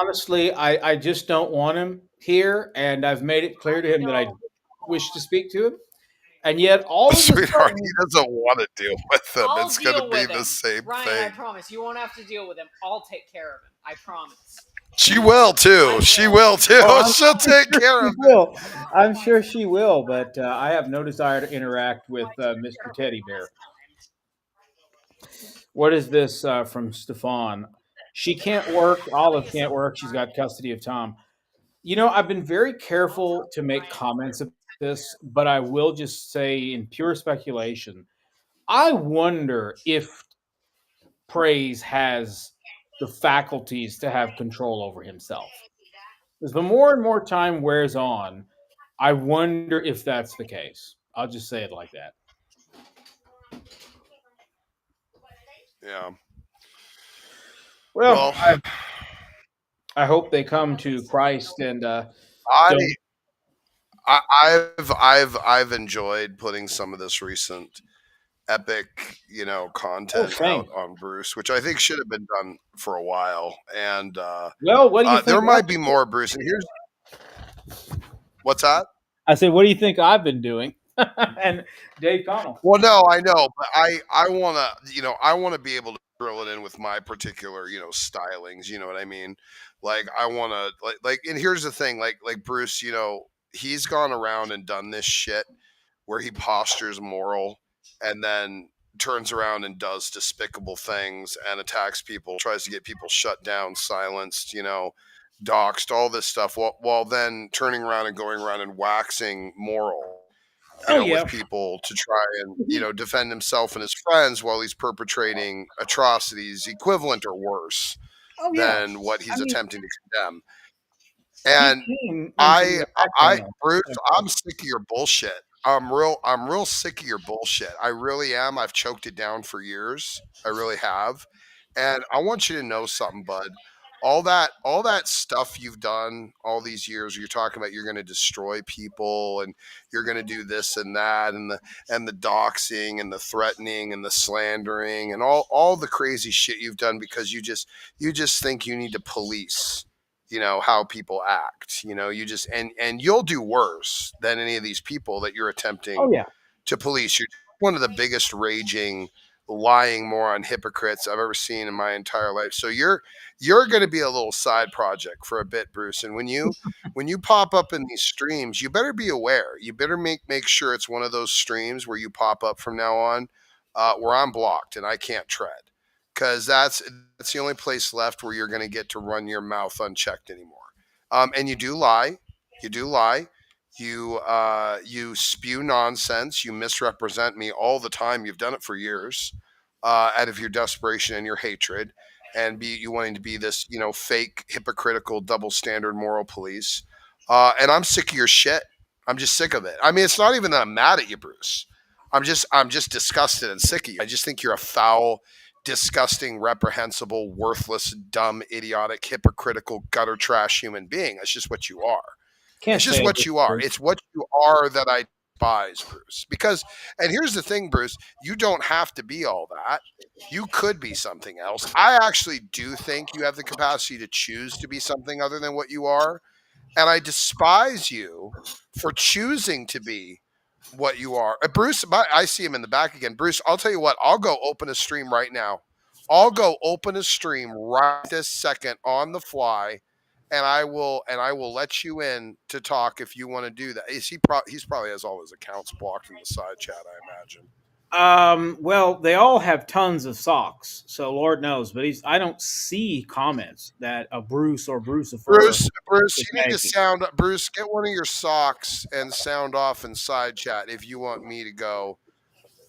honestly, I just don't want him here, and I've made it clear to him that I wish to speak to him. And yet, all of a Sweetheart, sudden, he doesn't want to deal with him. I'll It's going to deal be with the him. same Ryan, I thing. promise you won't have to deal with him. I'll take care of him. I promise. She will too. She will too. Oh, She'll take care of she will. I'm sure she will, but I have no desire to interact with Mr. Teddy Bear. What is this from Stefan? She can't work. Olive can't work. She's got custody of Tom. I've been very careful to make comments of this, but I will just say, in pure speculation, I wonder if Praise has the faculties to have control over himself. As the more and more time wears on, I wonder if that's the case. I'll just say it like that. Yeah. Well, I hope they come to Christ and I've enjoyed putting some of this recent epic, content out on Bruce, which I think should have been done for a while. And well, what do you think? There might be more, Bruce. And here's what's that? I said, what do you think I've been doing? And Dave Connell. Well, no, I know, but I want to, I want to be able to drill it in with my particular, stylings. You know what I mean? Like I want to like, and here's the thing, like Bruce, he's gone around and done this shit where he postures moral and then turns around and does despicable things and attacks people, tries to get people shut down, silenced, doxxed, all this stuff, while then turning around and going around and waxing moral. With people to try and defend himself and his friends while he's perpetrating atrocities equivalent or worse than what he's attempting to condemn. And Bruce, I'm sick of your bullshit. I'm real sick of your bullshit. I really am. I've choked it down for years. I really have. And I want you to know something, bud. All that stuff you've done all these years, you're talking about you're going to destroy people and you're going to do this and that and the doxing and the threatening and the slandering and all the crazy shit you've done because you just think you need to police, how people act, you just and you'll do worse than any of these people that you're attempting to police. You're one of the biggest raging lying moron hypocrites I've ever seen in my entire life. So you're going to be a little side project for a bit, Bruce. And when you pop up in these streams, you better be aware. You better make sure it's one of those streams where you pop up from now on, where I'm blocked and I can't tread, because that's the only place left where you're going to get to run your mouth unchecked anymore. And you do lie. You spew nonsense. You misrepresent me all the time. You've done it for years, out of your desperation and your hatred, and you wanting to be this, fake, hypocritical, double standard moral police. And I'm sick of your shit. I'm just sick of it. I mean, it's not even that I'm mad at you, Bruce. I'm just disgusted and sick of you. I just think you're a foul, disgusting, reprehensible, worthless, dumb, idiotic, hypocritical, gutter trash human being. That's just what you are. It's just what you are. It's what you are that I despise, Bruce. Because, and here's the thing, Bruce, you don't have to be all that. You could be something else. I actually do think you have the capacity to choose to be something other than what you are. And I despise you for choosing to be what you are. Bruce, I see him in the back again. Bruce, I'll tell you what, I'll go open a stream right now. I'll go open a stream right this second on the fly. And I will let you in to talk if you want to do that. He's probably has all his accounts blocked in the side chat, I imagine. Well, they all have tons of socks, so Lord knows. But I don't see comments that a Bruce or Brucifer. Bruce, you need to sound. Bruce, get one of your socks and sound off in side chat if you want me to go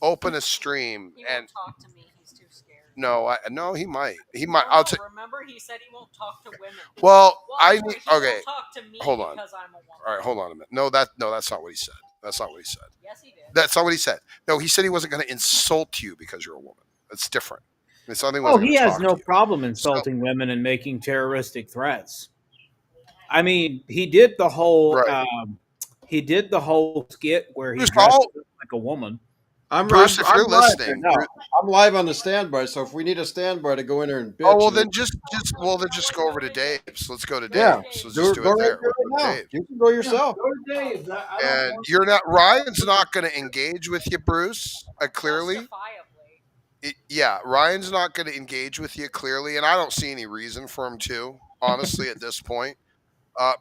open a stream and talk to me. He's too scared. No, he might. I'll tell. Remember, he said he won't talk to women. Well, I need. Okay, talk to me hold on. Because I'm a woman. All right, hold on a minute. No, that's not what he said. That's not what he said. Yes, he did. That's not what he said. No, he said he wasn't going to insult you because you're a woman. That's different. It's something. Oh, he has no problem insulting women and making terroristic threats. I mean, he did the whole skit where he Bruce, dressed like a woman. Bruce, if you're listening, no, I'm live on the standby. So if we need a standby to go in there and bitch, oh well, then just go over to Dave's. Let's go to Dave's. Yeah, Let's just do it there. Right, you can go yourself. Go to Dave's. And you're not. Ryan's not going to engage with you, Bruce. Clearly. Yeah, Ryan's not going to engage with you clearly, and I don't see any reason for him to, honestly, at this point,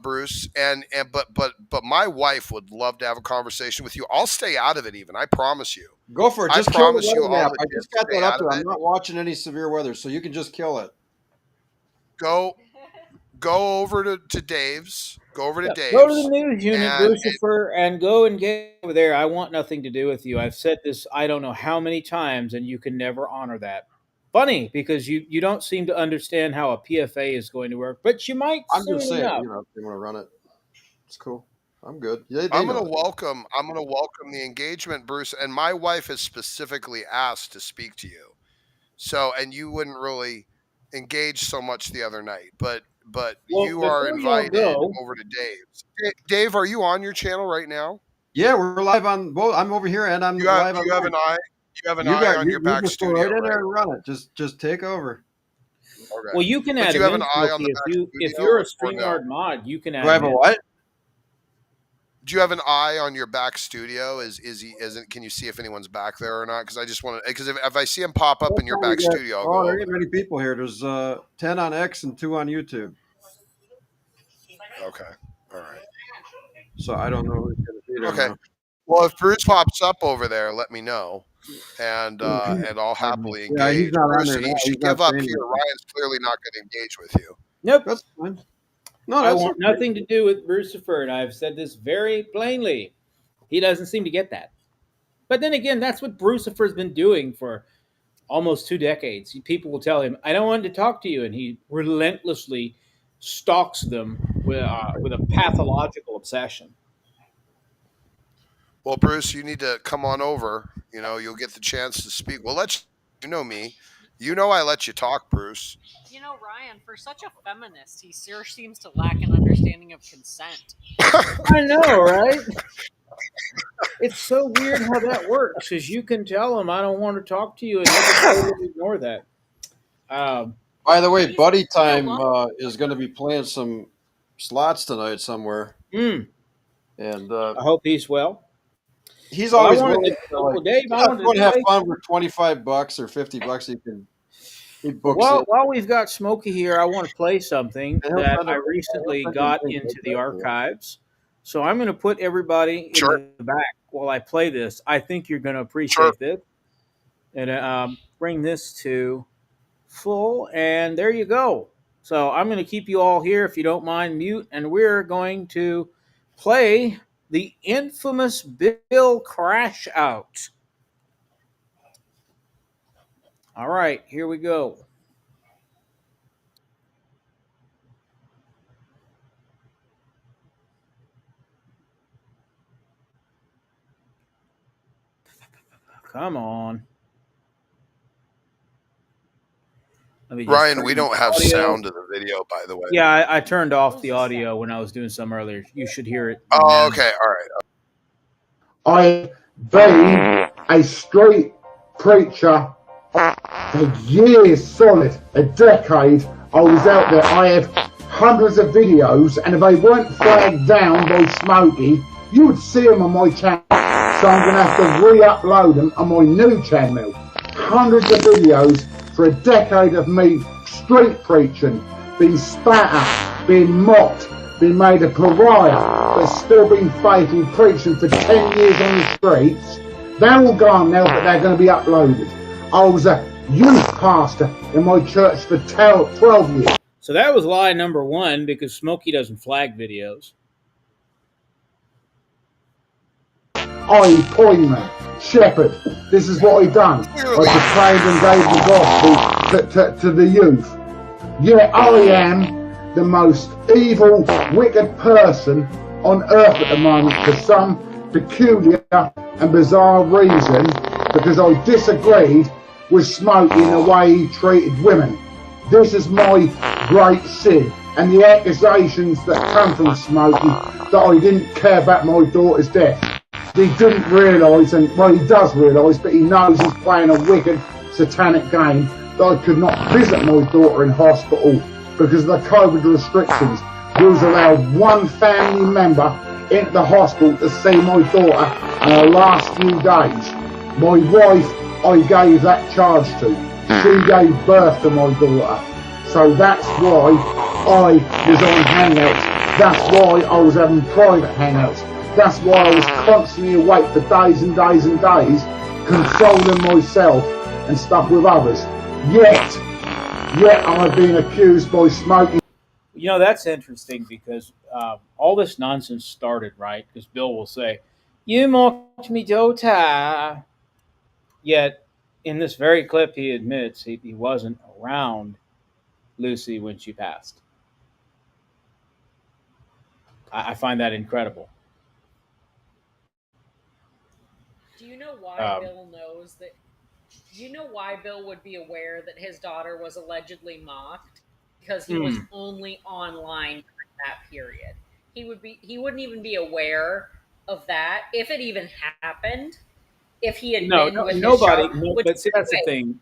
Bruce. But my wife would love to have a conversation with you. I'll stay out of it, even. I promise you. Go for it. Just I promise you. I just got that up there. I'm not watching any severe weather, so you can just kill it. Go over to Dave's. Go over to Dave's. Go to the news unit, Lucifer, and go and get over there. I want nothing to do with you. I've said this I don't know how many times, and you can never honor that. Funny, because you don't seem to understand how a PFA is going to work, but you might. I'm just saying, if they want to run it, it's cool. I'm good. I'm going to welcome the engagement, Bruce, and my wife has specifically asked to speak to you. So, and you wouldn't really engage so much the other night, but you are invited over to Dave's. Dave, are you on your channel right now? Yeah, we're live on both. I'm over here, and I'm live on. You have an eye. You have an eye on your back studio. Right in there and run it. Just take over. Okay. Well, you can add. You have an eye on the back if you're a StreamYard mod, you can add. Do I have a what? Do you have an eye on your back studio? Can you see if anyone's back there or not? Because I just want to. Because if I see him pop up in your back studio, I'll go. There are many people here. There's 10 on X and 2 on YouTube. Okay. All right. So I don't know who's going to be there. Okay. Now. Well, if Bruce pops up over there, let me know, and I'll happily engage. Yeah, he's not Bruce, on there. you should give up here. Ryan's clearly not going to engage with you. Nope. That's fine. No, I want nothing to do with Lucifer, and I've said this very plainly. He doesn't seem to get that. But then again, that's what Lucifer's been doing for almost 2 decades. People will tell him, I don't want to talk to you, and he relentlessly stalks them with a pathological obsession. Well, Bruce, you need to come on over. You know, you'll get the chance to speak. Well, you know me. You know I let you talk, Bruce. You know, Ryan, for such a feminist, he sure seems to lack an understanding of consent. I know, right? It's so weird how that works, because you can tell him, I don't want to talk to you, and they totally ignore that. By the way, Buddy Time is going to be playing some slots tonight somewhere. And I hope he's well. He's always Dave, I want to have fun for $25 or $50. While we've got Smokey here, I want to play something that I recently got into the archives. So I'm going to put everybody in the back while I play this. I think you're going to appreciate this. And bring this to full, and there you go. So I'm going to keep you all here, if you don't mind, mute, and we're going to play the infamous Bill Crash Out. All right, here we go. Come on. Ryan, we don't have sound of the video, by the way. Yeah, I turned off the audio when I was doing some earlier. You should hear it. Oh, okay. All right. I've been a street preacher for years solid, a decade. I was out there. I have hundreds of videos, and if they weren't flagged down by Smokey, you would see them on my channel. So I'm going to have to re-upload them on my new channel. Hundreds of videos for a decade of me street preaching, being spat at, being mocked, being made a pariah, but still being faithful preaching for 10 years on the streets. They're all gone now, but they're going to be uploaded. I was a youth pastor in my church for 12 years. So that was lie number 1, because Smokey doesn't flag videos. I, Poyman, shepherd, this is what I done. I proclaimed and gave the gospel to the youth. Yeah, I am the most evil, wicked person on earth at the moment. For some, peculiar and bizarre reason because I disagreed with Smokey in the way he treated women. This is my great sin, and the accusations that come from Smokey that I didn't care about my daughter's death. He didn't realise, and well, he does realise, but he knows he's playing a wicked, satanic game, that I could not visit my daughter in hospital because of the COVID restrictions. We was allowed one family member into the hospital to see my daughter in her last few days. My wife, I gave that charge to. She gave birth to my daughter. So that's why I was on Hangouts. That's why I was having private Hangouts. That's why I was constantly awake for days and days and days, consoling myself and stuff with others. Yet I'm being accused by Smokey. You know, that's interesting because all this nonsense started, right? Because Bill will say, "You mocked me daughter." Yet, in this very clip, he admits he wasn't around Lucy when she passed. I find that incredible. Do you know why Um, Bill knows that? Do you know why Bill would be aware that his daughter was allegedly mocked? Because he was only online during that period. He wouldn't even be aware of that if it even happened. If he had No, been with nobody. his child, which, But see, that's the by the way, thing.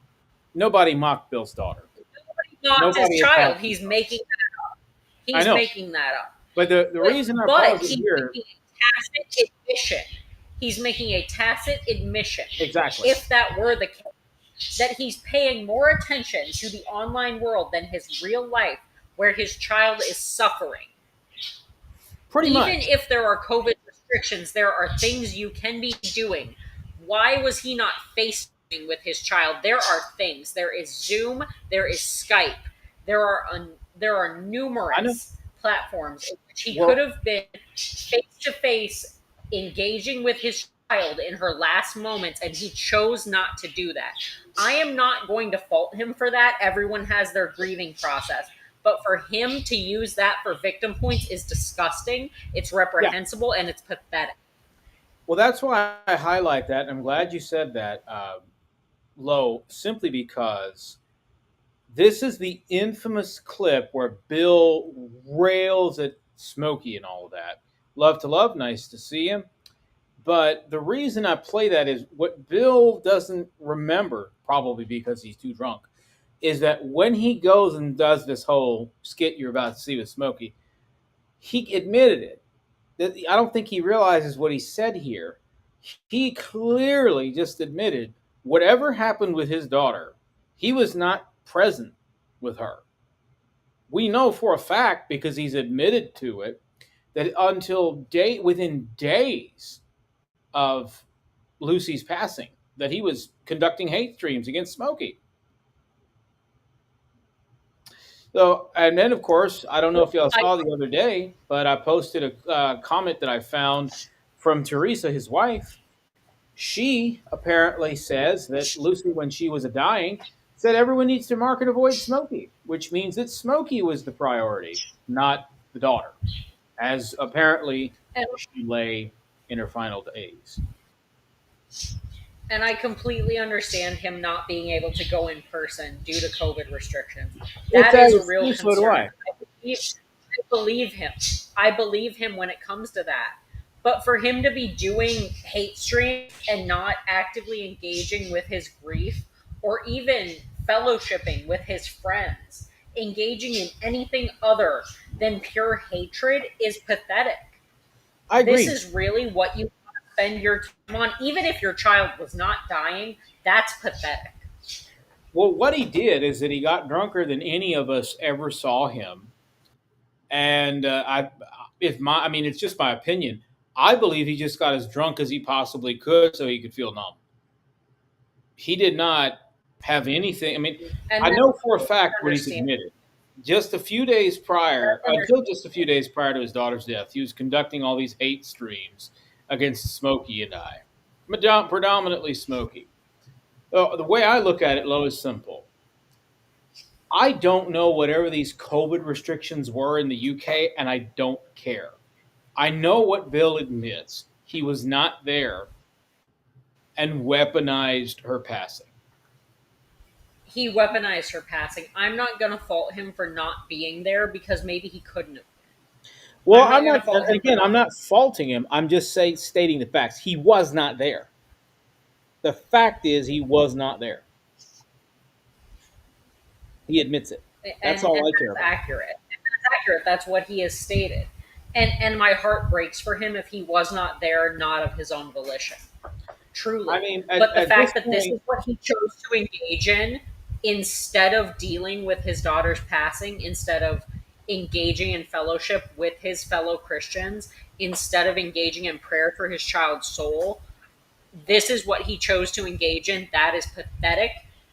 Nobody mocked Bill's daughter. not Nobody his child. attacked. He's making that up. I He's know. making that up. But the reason I But pause it he's here, making a tacit admission. He's making a tacit admission. exactly. If that were the case, that he's paying more attention to the online world than his real life, where his child is suffering. Pretty Even much. if there are COVID restrictions, there are things you can be doing. Why was he not FaceTiming with his child? There are things. There is Zoom. There is Skype. There are numerous platforms in which he could have been face to face engaging with his child in her last moments, and he chose not to do that. I am not going to fault him for that. Everyone has their grieving process. But for him to use that for victim points is disgusting. It's reprehensible, and it's pathetic. Well, that's why I highlight that. I'm glad you said that, Lo, simply because this is the infamous clip where Bill rails at Smokey and all of that. Love to love, nice to see him. But the reason I play that is what Bill doesn't remember, probably because he's too drunk, is that when he goes and does this whole skit you're about to see with Smokey, he admitted it. I don't think he realizes what he said here. He clearly just admitted whatever happened with his daughter, he was not present with her. We know for a fact, because he's admitted to it, that within days of Lucy's passing, that he was conducting hate streams against Smokey. So, and then of course, I don't know if y'all saw the other day, but I posted a comment that I found from Teresa, his wife. She apparently says that Lucy, when she was dying, said everyone needs to mark and avoid Smokey, which means that Smokey was the priority, not the daughter, as apparently she lay in her final days. And I completely understand him not being able to go in person due to COVID restrictions. That is a real concern. So do I. I believe him. I believe him when it comes to that. But for him to be doing hate streams and not actively engaging with his grief or even fellowshipping with his friends, engaging in anything other than pure hatred is pathetic. I agree. This is really what you spend your time on. Even if your child was not dying, that's pathetic. Well, what he did is that he got drunker than any of us ever saw him. And it's just my opinion. I believe he just got as drunk as he possibly could so he could feel numb. He did not have anything. I mean, I know for a fact what he's admitted. Until just a few days prior to his daughter's death, he was conducting all these hate streams against Smokey and I. Predominantly Smokey. The way I look at it, Lo, is simple. I don't know whatever these COVID restrictions were in the UK, and I don't care. I know what Bill admits. he was not there and weaponized her passing. He weaponized her passing. I'm not going to fault him for not being there because maybe he couldn't have. Well, I'm not gonna fault him again, for I'm not faulting him. I'm just stating the facts. He was not there. The fact is, he was not there. He admits it. That's all I care about. Accurate. That's accurate. That's what he has stated. And my heart breaks for him if he was not there, not of his own volition. Truly. I mean, but the at fact this that this point- is what he chose to engage in instead of dealing with his daughter's passing, instead of engaging in fellowship with his fellow Christians, instead of engaging in prayer for his child's soul, this is what he chose to engage in. That is pathetic.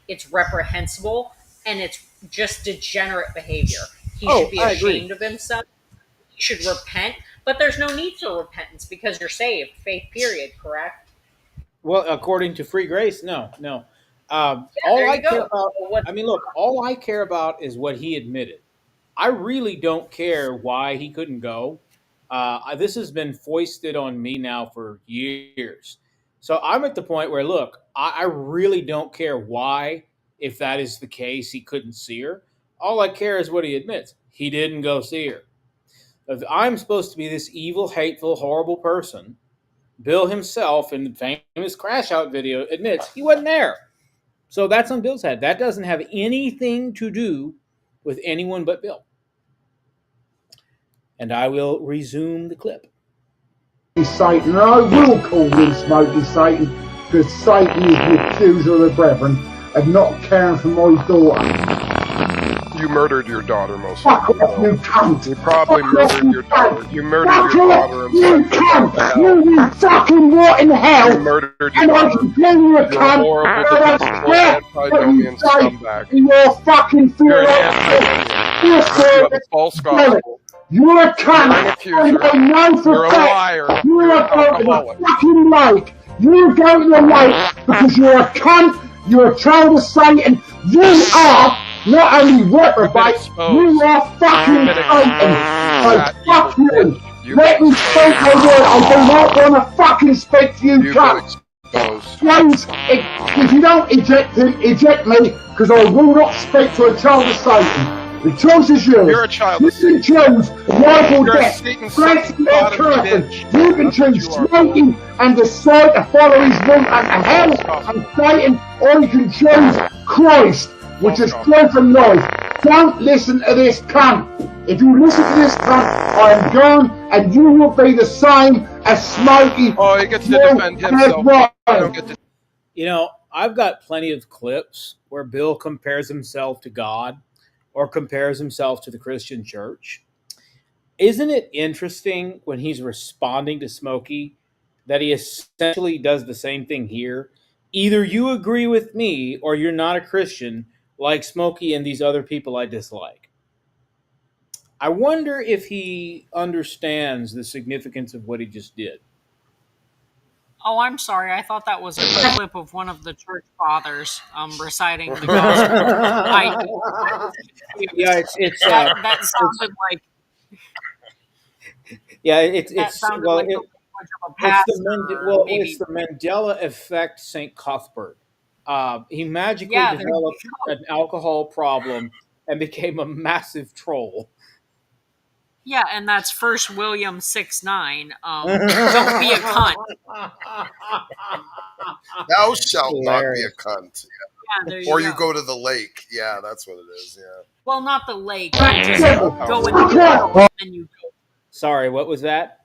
It's reprehensible, and it's just degenerate behavior. He should be I agree. ashamed of himself. He should repent, but there's no need for repentance because you're saved. Faith, period. Correct? Well, according to free grace, no. All there I you go. care about, What- I mean, look, all I care about is what he admitted. I really don't care why he couldn't go. This has been foisted on me now for years. So I'm at the point where, look, I really don't care why, if that is the case, he couldn't see her. All I care is what he admits. He didn't go see her. If I'm supposed to be this evil, hateful, horrible person, Bill himself in the famous Crash Out video admits he wasn't there. So that's on Bill's head. That doesn't have anything to do with anyone but Bill. And I will resume the clip. Satan, and I will call him Smoky Satan, because Satan is the accuser of the brethren of not caring for my daughter. You murdered your daughter, most Fuck likely. off, you cunt! You probably Fuck murdered off, your daughter. cunt. You murdered Fuck your off, daughter you and sent her to cunt! hell. You fucking rotten hell! You murdered your And I daughter. can tell you a You're a cunt, horrible, and I detestable, swear what you antinomian say scumbag. in your fucking You're an theological You have a false gospel. You're a cunt! You're an accuser. And I know for You're a fact liar. you're You're a an go to the alcoholic. fucking lake! You're going to the lake because you're a cunt, you're a child of Satan, you are not only reprobate, you are fucking Satan! So fuck you! Let me speak my word, I do not want to fucking speak to you, You've been cunt! exposed. Please, if you don't eject me, because I will not speak to a child of Satan. The choice is yours. You're a child You of can Satan. choose life or You're a death. Satan Francis sucking Lord bottom Curtin. bitch. You can That's what choose you are. smoking and decide to follow his route unto hell and Satan, or you can choose Christ, which is truth and life. Don't listen to this cunt. If you listen to this cunt, I am gone, and you will be the same as Smokey. Oh, he gets to Paul, defend and himself. Ryan. I don't get to. You know, I've got plenty of clips where Bill compares himself to God or compares himself to the Christian church. Isn't it interesting when he's responding to Smokey that he essentially does the same thing here? Either you agree with me or you're not a Christian like Smokey and these other people I dislike. I wonder if he understands the significance of what he just did. Oh, I'm sorry. I thought that was a clip of one of the church fathers reciting the gospel. Yeah, That sounded like it's sounded well, like the it- language of a it's pastor. it's the Mandela effect, St. Cuthbert. He magically Yeah, there you developed an alcohol problem and became a massive troll. Yeah, and that's First William 6:9. Don't be a cunt. Thou shalt not be Hilarious. a cunt. Yeah, there Or you go to the lake. Yeah, that's what it is. Yeah. Well, not the lake. You just go in Fuck the off. middle and you go. Sorry, what was that?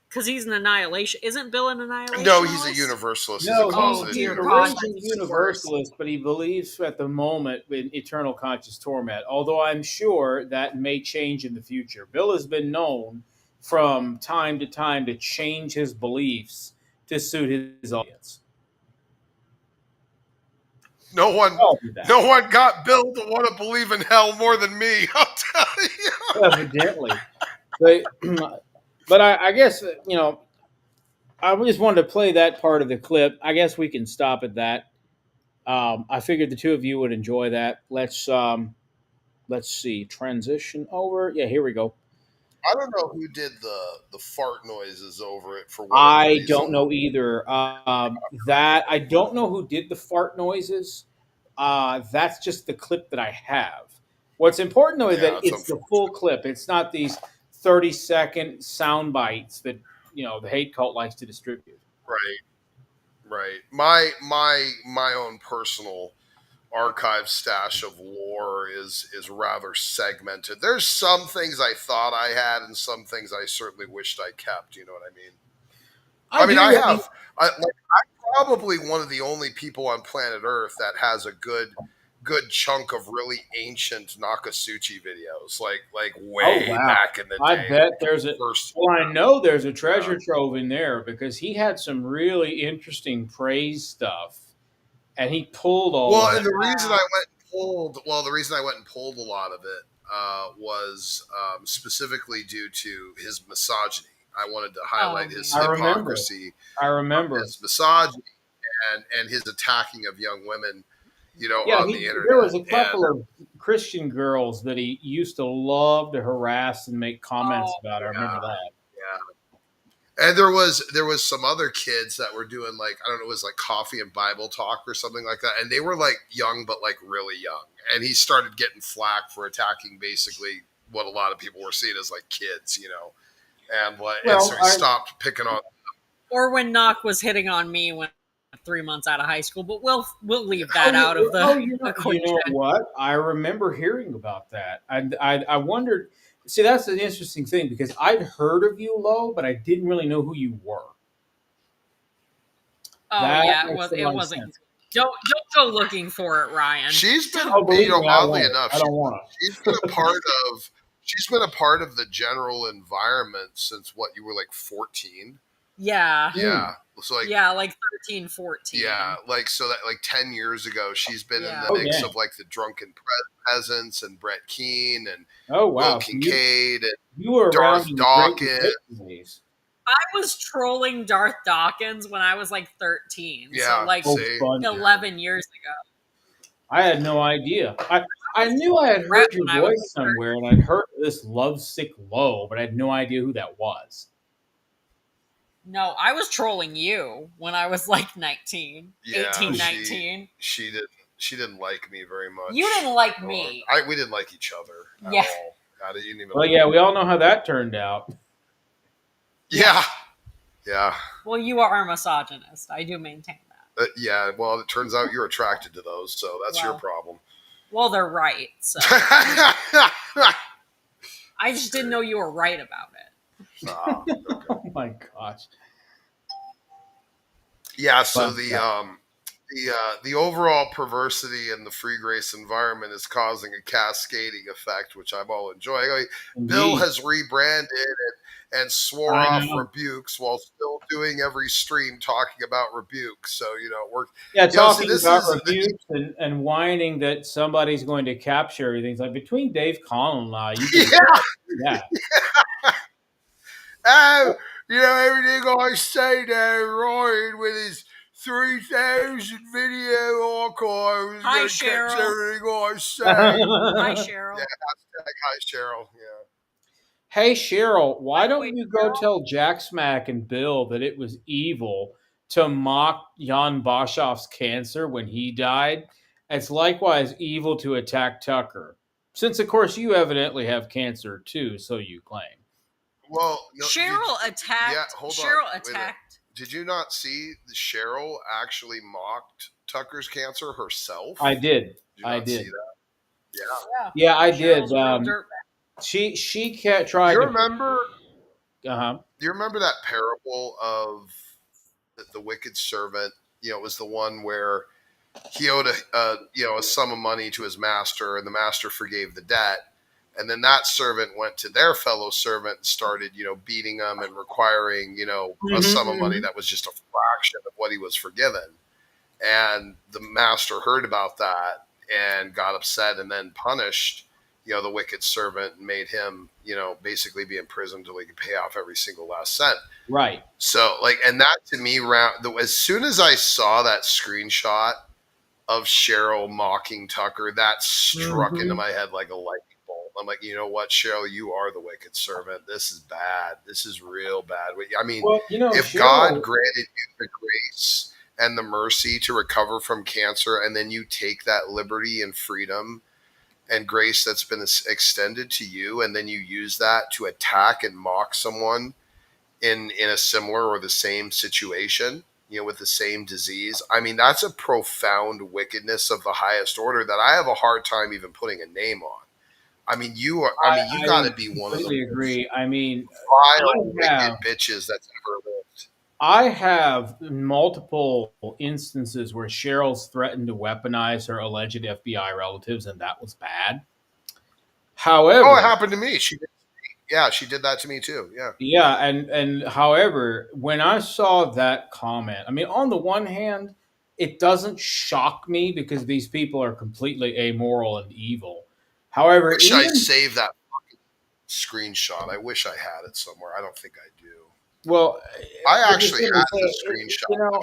Because he's an annihilation. Isn't Bill an annihilation? No, he's a universalist. No, he's a Oh, closeted dear he's a God. universalist. raging universalist, but he believes at the moment in eternal conscious torment. Although I'm sure that may change in the future. Bill has been known from time to time to change his beliefs to suit his audience. No one, I'll do that. no one got Bill to want to believe in hell more than me. I'll tell you. Evidently. But I guess, I just wanted to play that part of the clip. I guess we can stop at that. I figured the two of you would enjoy that. Let's see. Transition over. Yeah, here we go. I don't know who did the fart noises over it for whatever I reason. don't know either. That I don't know who did the fart noises. That's just the clip that I have. What's important though is Yeah, that it's it's the full clip. It's not these 30-second sound bites that the hate cult likes to distribute. Right. My own personal archive stash of lore is rather segmented. There's some things I thought I had, and some things I certainly wished I kept. You know what I mean? I have. I'm probably one of the only people on planet Earth that has a good chunk of really ancient Nakasuchi videos, like way back in the day. I bet there's a. First, Well, I know there's a treasure trove in there because he had some really interesting praise stuff, and he pulled all. Well, of and that. the reason I went and pulled a lot of it was specifically due to his misogyny. I wanted to highlight his hypocrisy. I remember his misogyny and his attacking of young women. On the internet. There was a couple of Christian girls that he used to love to harass and make comments about. I remember that. Yeah. And there was some other kids that were doing like, I don't know, it was like Coffee and Bible Talk or something like that. And they were like young, but like really young. And he started getting flack for attacking basically what a lot of people were seeing as like kids, And so he stopped picking on them. Or when Knock was hitting on me when 3 months out of high school, but we'll leave that out of the you know what? I remember hearing about that. I wondered. See, that's an interesting thing because I'd heard of you, Lo, but I didn't really know who you were. Oh yeah, it wasn't. Sense. Don't go looking for it, Ryan. She's been, oddly enough, I don't want to. She's been a part of. She's been a part of the general environment since what, you were like 14. Yeah. Yeah. So like 13, 14. Yeah, so that 10 years ago, she's been in the mix of like the Drunken Peasants and Brett Keane and Will Kincaid and you were Darth Dawkins. I was trolling Darth Dawkins when I was like 13. Yeah, so like 11 years ago. I had no idea. I knew I had heard your voice somewhere, and I'd heard this Lovesick Lo, but I had no idea who that was. No, I was trolling you when I was like 19, 18, 19. She didn't like me very much. You didn't like me. We didn't like each other at all. You didn't even we all know how that turned out. Yeah. Yeah. Well, you are a misogynist. I do maintain that. Yeah, well, it turns out you're attracted to those, so that's your problem. Well, they're right, so. I just didn't know you were right about it. Okay. Oh my gosh. Yeah, so the overall perversity in the free grace environment is causing a cascading effect, which I'm all enjoying. Bill has rebranded and swore off rebukes while still doing every stream talking about rebukes. So, it works. Yeah, talking about rebukes and whining that somebody's going to capture everything. It's like between Dave Conlon and I, you can do that. Oh, everything I say now, Ryan, with his 3,000 video archives. Hi, Cheryl. Everything I say. Hi, Cheryl. Yeah, hi, Cheryl. Yeah. Hey, Cheryl, why don't you go tell Jack Smack and Bill that it was evil to mock Jan Boshoff's cancer when he died? It's likewise evil to attack Tucker. Since, of course, you evidently have cancer, too, so you claim. Well, Cheryl attacked. Yeah, hold on. Cheryl attacked. Did you not see Cheryl actually mocked Tucker's cancer herself? I did. I did. See that? Yeah, I did. She tried. You remember? Do you remember that parable of the wicked servant? It was the one where he owed a sum of money to his master, and the master forgave the debt. And then that servant went to their fellow servant and started, beating them and requiring, a sum of money that was just a fraction of what he was forgiven. And the master heard about that and got upset and then punished, the wicked servant and made him, basically be in prison until he could pay off every single last cent. Right. So, and that to me, as soon as I saw that screenshot of Cheryl mocking Tucker, that struck into my head like a light. I'm like, you know what, Cheryl, you are the wicked servant. This is bad. This is real bad. I mean, Well, you know, if God Cheryl, granted you the grace and the mercy to recover from cancer, and then you take that liberty and freedom and grace that's been extended to you, and then you use that to attack and mock someone in a similar or the same situation, with the same disease. I mean, that's a profound wickedness of the highest order that I have a hard time even putting a name on. I mean, you got to be one of the completely agree. I mean, vile, wicked bitches that's ever lived. I have multiple instances where Cheryl's threatened to weaponize her alleged FBI relatives, and that was bad. However, it happened to me. She did that to me too. Yeah. Yeah, and however, when I saw that comment, I mean, on the one hand, it doesn't shock me because these people are completely amoral and evil. However, I wish I saved that fucking screenshot. I wish I had it somewhere. I don't think I do. Well, I actually had the screenshot of Cheryl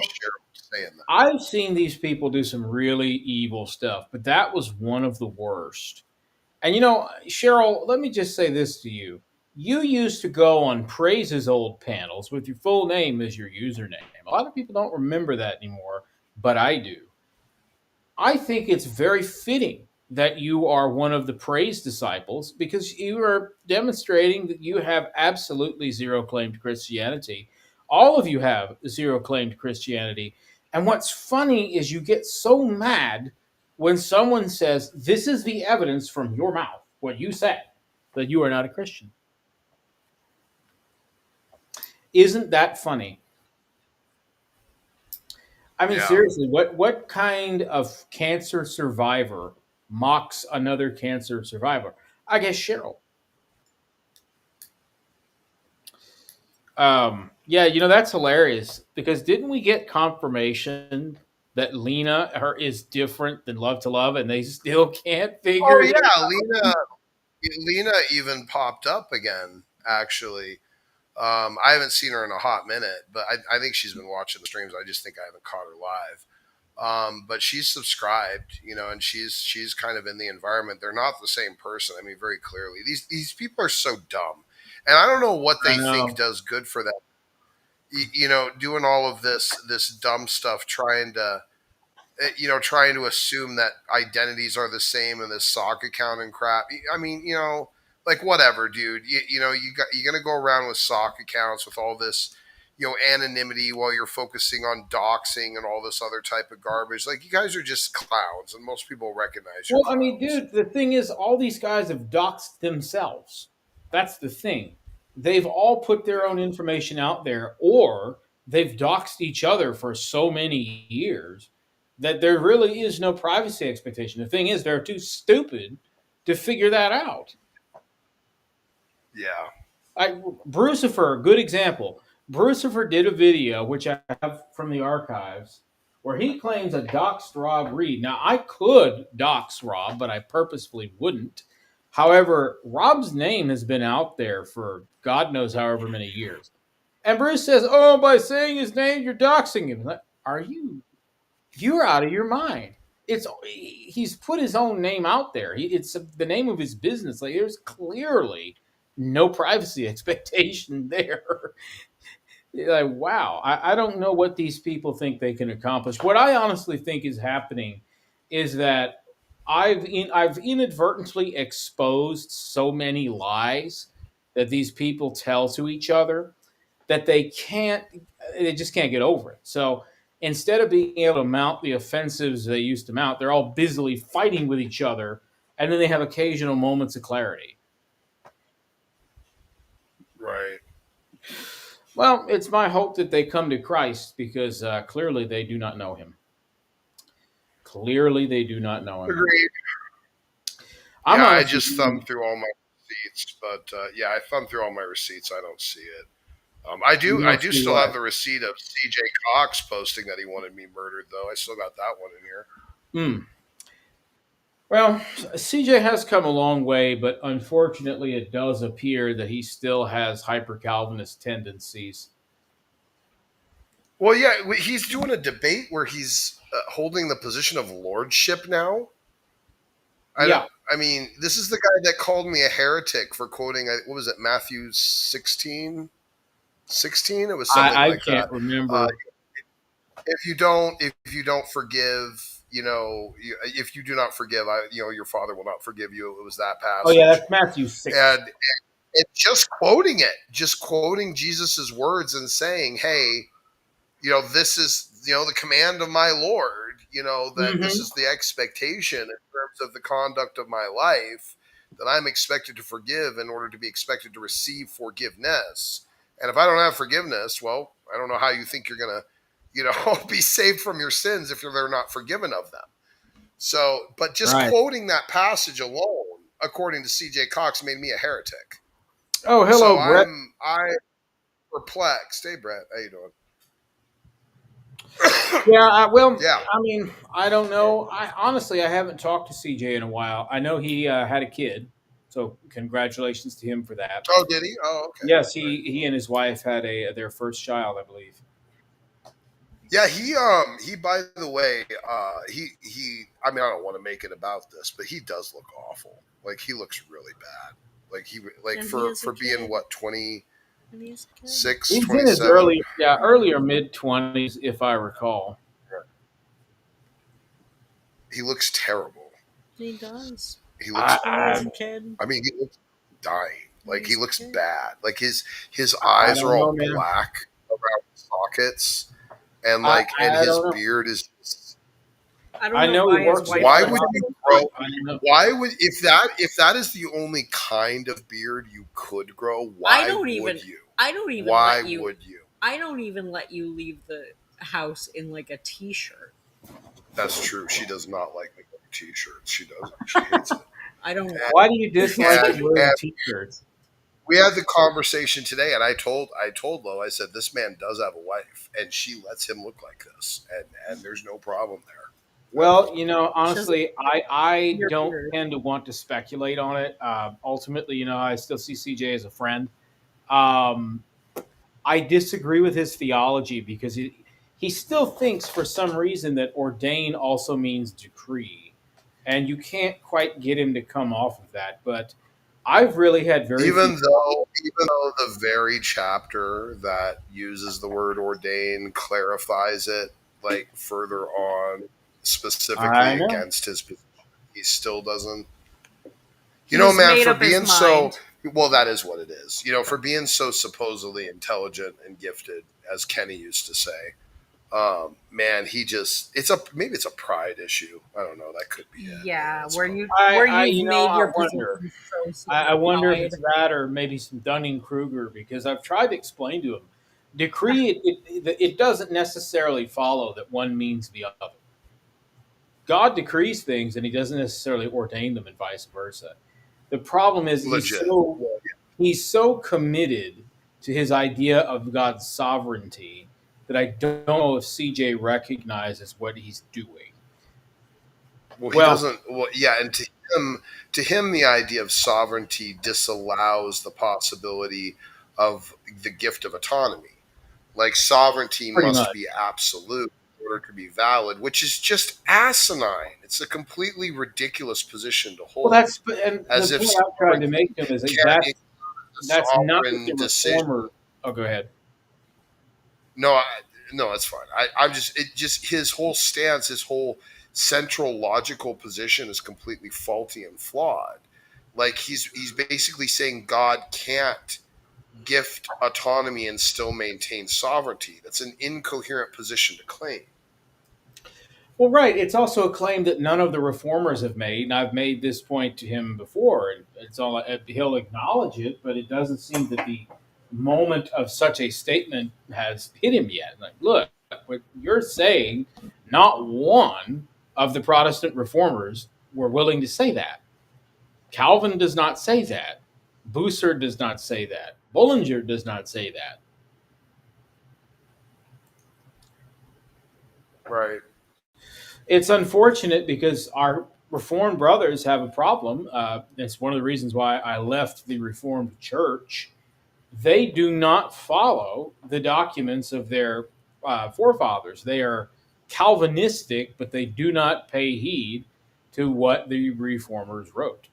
saying that. I've seen these people do some really evil stuff, but that was one of the worst. And Cheryl, let me just say this to you. You used to go on Praise's old panels with your full name as your username. A lot of people don't remember that anymore, but I do. I think it's very fitting that you are one of the Praise disciples because you are demonstrating that you have absolutely zero claim to Christianity. All of you have zero claim to Christianity. And what's funny is you get so mad when someone says, this is the evidence from your mouth, what you said, that you are not a Christian. Isn't that funny? I mean, seriously, what kind of cancer survivor mocks another cancer survivor? I guess Cheryl. Yeah, that's hilarious because didn't we get confirmation that Lena is different than Love to Love, and they still can't figure it out? Lena even popped up again. Actually, I haven't seen her in a hot minute, but I think she's been watching the streams. I just think I haven't caught her live. But she's subscribed, and she's kind of in the environment. They're not the same person. I mean, very clearly, these people are so dumb, and I don't know what they think does good for them. Doing all of this dumb stuff, trying to assume that identities are the same in this sock account and crap. I mean, like whatever, dude. You're gonna go around with sock accounts with all this, anonymity while you're focusing on doxing and all this other type of garbage. Like you guys are just clowns, and most people recognize you. Well, I mean, dude, the thing is, all these guys have doxed themselves. That's the thing. They've all put their own information out there, or they've doxed each other for so many years that there really is no privacy expectation. The thing is, they're too stupid to figure that out. Yeah. Brucifer, good example. Brucifer did a video, which I have from the archives, where he claims a doxed Rob Reed. Now, I could dox Rob, but I purposefully wouldn't. However, Rob's name has been out there for God knows however many years. And Bruce says, oh, by saying his name, you're doxing him. Are you? You're out of your mind. He's put his own name out there. It's the name of his business. Like, there's clearly no privacy expectation there. Like, wow. I don't know what these people think they can accomplish. What I honestly think is happening is that I've inadvertently exposed so many lies that these people tell to each other that they just can't get over it. So instead of being able to mount the offensives they used to mount, they're all busily fighting with each other, and then they have occasional moments of clarity. Right. Well, it's my hope that they come to Christ because clearly they do not know him. Clearly they do not know him. Agreed. I just thumbed through all my receipts, but I thumbed through all my receipts. I don't see it. I do still have the receipt of CJ Cox posting that he wanted me murdered, though. I still got that one in here. Well, CJ has come a long way, but unfortunately it does appear that he still has hyper-Calvinist tendencies. Well, yeah, he's doing a debate where he's holding the position of lordship now. I I mean, this is the guy that called me a heretic for quoting, what was it, Matthew 16? 16? It was something I like can't that. remember. If you don't forgive, if you do not forgive, your Father will not forgive you. It was that passage. Oh yeah, that's Matthew 6. And just quoting Jesus's words and saying, "Hey, this is the command of my Lord. That this is the expectation in terms of the conduct of my life, that I'm expected to forgive in order to be expected to receive forgiveness. And if I don't have forgiveness, well, I don't know how you think you're gonna, be saved from your sins if they're not forgiven of them." So, but just Right. quoting that passage alone, according to C.J. Cox, made me a heretic. Oh, hello, So Brett. I'm perplexed. Hey, Brett, how you doing? Yeah, well, Yeah. I mean, I don't know. I honestly haven't talked to CJ in a while. I know he had a kid, so congratulations to him for that. Oh, did he? Oh, okay. Yes, he and his wife had their first child, I believe. Yeah, he by the way, he I mean, I don't want to make it about this, but he does look awful. Like, he looks really bad. Like, And for he is a being kid. what, 26, He's in his 27? earlier mid-20s, if I recall. He looks terrible. He does. He looks kid. I mean, he looks dying. Like, he He's a looks kid. bad. Like, his eyes don't are all know, man. black around the sockets, and I his don't know. beard is just, I know why he his works. wife why does would it. you grow? I don't know. Why would, if that is the only kind of beard you could grow? Why don't would even- you? I don't even Why let you. would you? I don't even let you leave the house in like a t-shirt. That's true. She does not like me wearing t-shirts. She doesn't. She hates it. I don't. Why do you dislike And- wearing and- t-shirts? We had the conversation today, and I told Lo, I said, this man does have a wife, and she lets him look like this, and there's no problem there. Well, honestly, I You're don't weird. tend to want to speculate on it. Ultimately, I still see CJ as a friend. I disagree with his theology because he still thinks for some reason that ordain also means decree, and you can't quite get him to come off of that. But I've really had very Even though the very chapter that uses the word ordain clarifies it, like, further on, I specifically know. against his position, he still doesn't. He's Man, made for up his being so, mind. well, that is what it is. For being so supposedly intelligent and gifted, as Kenny used to say, man, maybe it's a pride issue. I don't know. That could be it. Yeah, That's where fine. you've I made your wonder. position so I wonder if solidified. it's that or maybe some Dunning Kruger because I've tried to explain to him. Decree, it doesn't necessarily follow that one means the other. God decrees things and he doesn't necessarily ordain them and vice versa. The problem is Legit. he's so committed to his idea of God's sovereignty that I don't know if CJ recognizes what he's doing. Well, he Well- doesn't. Well, yeah, and to him, the idea of sovereignty disallows the possibility of the gift of autonomy. Like, sovereignty Pretty must much. be absolute in order to be valid, which is just asinine. It's a completely ridiculous position to hold. Well, As the if point I'm trying to make him is that carrying that's a not sovereign what the decision. reformer. Oh, go ahead. No, that's fine. I'm just his whole stance, his whole central logical position is completely faulty and flawed. Like, he's basically saying God can't gift autonomy and still maintain sovereignty. That's an incoherent position to claim. Well, right. It's also a claim that none of the reformers have made, and I've made this point to him before, and he'll acknowledge it, but it doesn't seem that the moment of such a statement has hit him yet. Like, look, what you're saying, not one of the Protestant reformers were willing to say that. Calvin does not say that. Bucer does not say that. Bullinger does not say that. Right. It's unfortunate because our Reformed brothers have a problem. It's one of the reasons why I left the Reformed Church. They do not follow the documents of their forefathers. They are Calvinistic, but they do not pay heed to what the reformers wrote.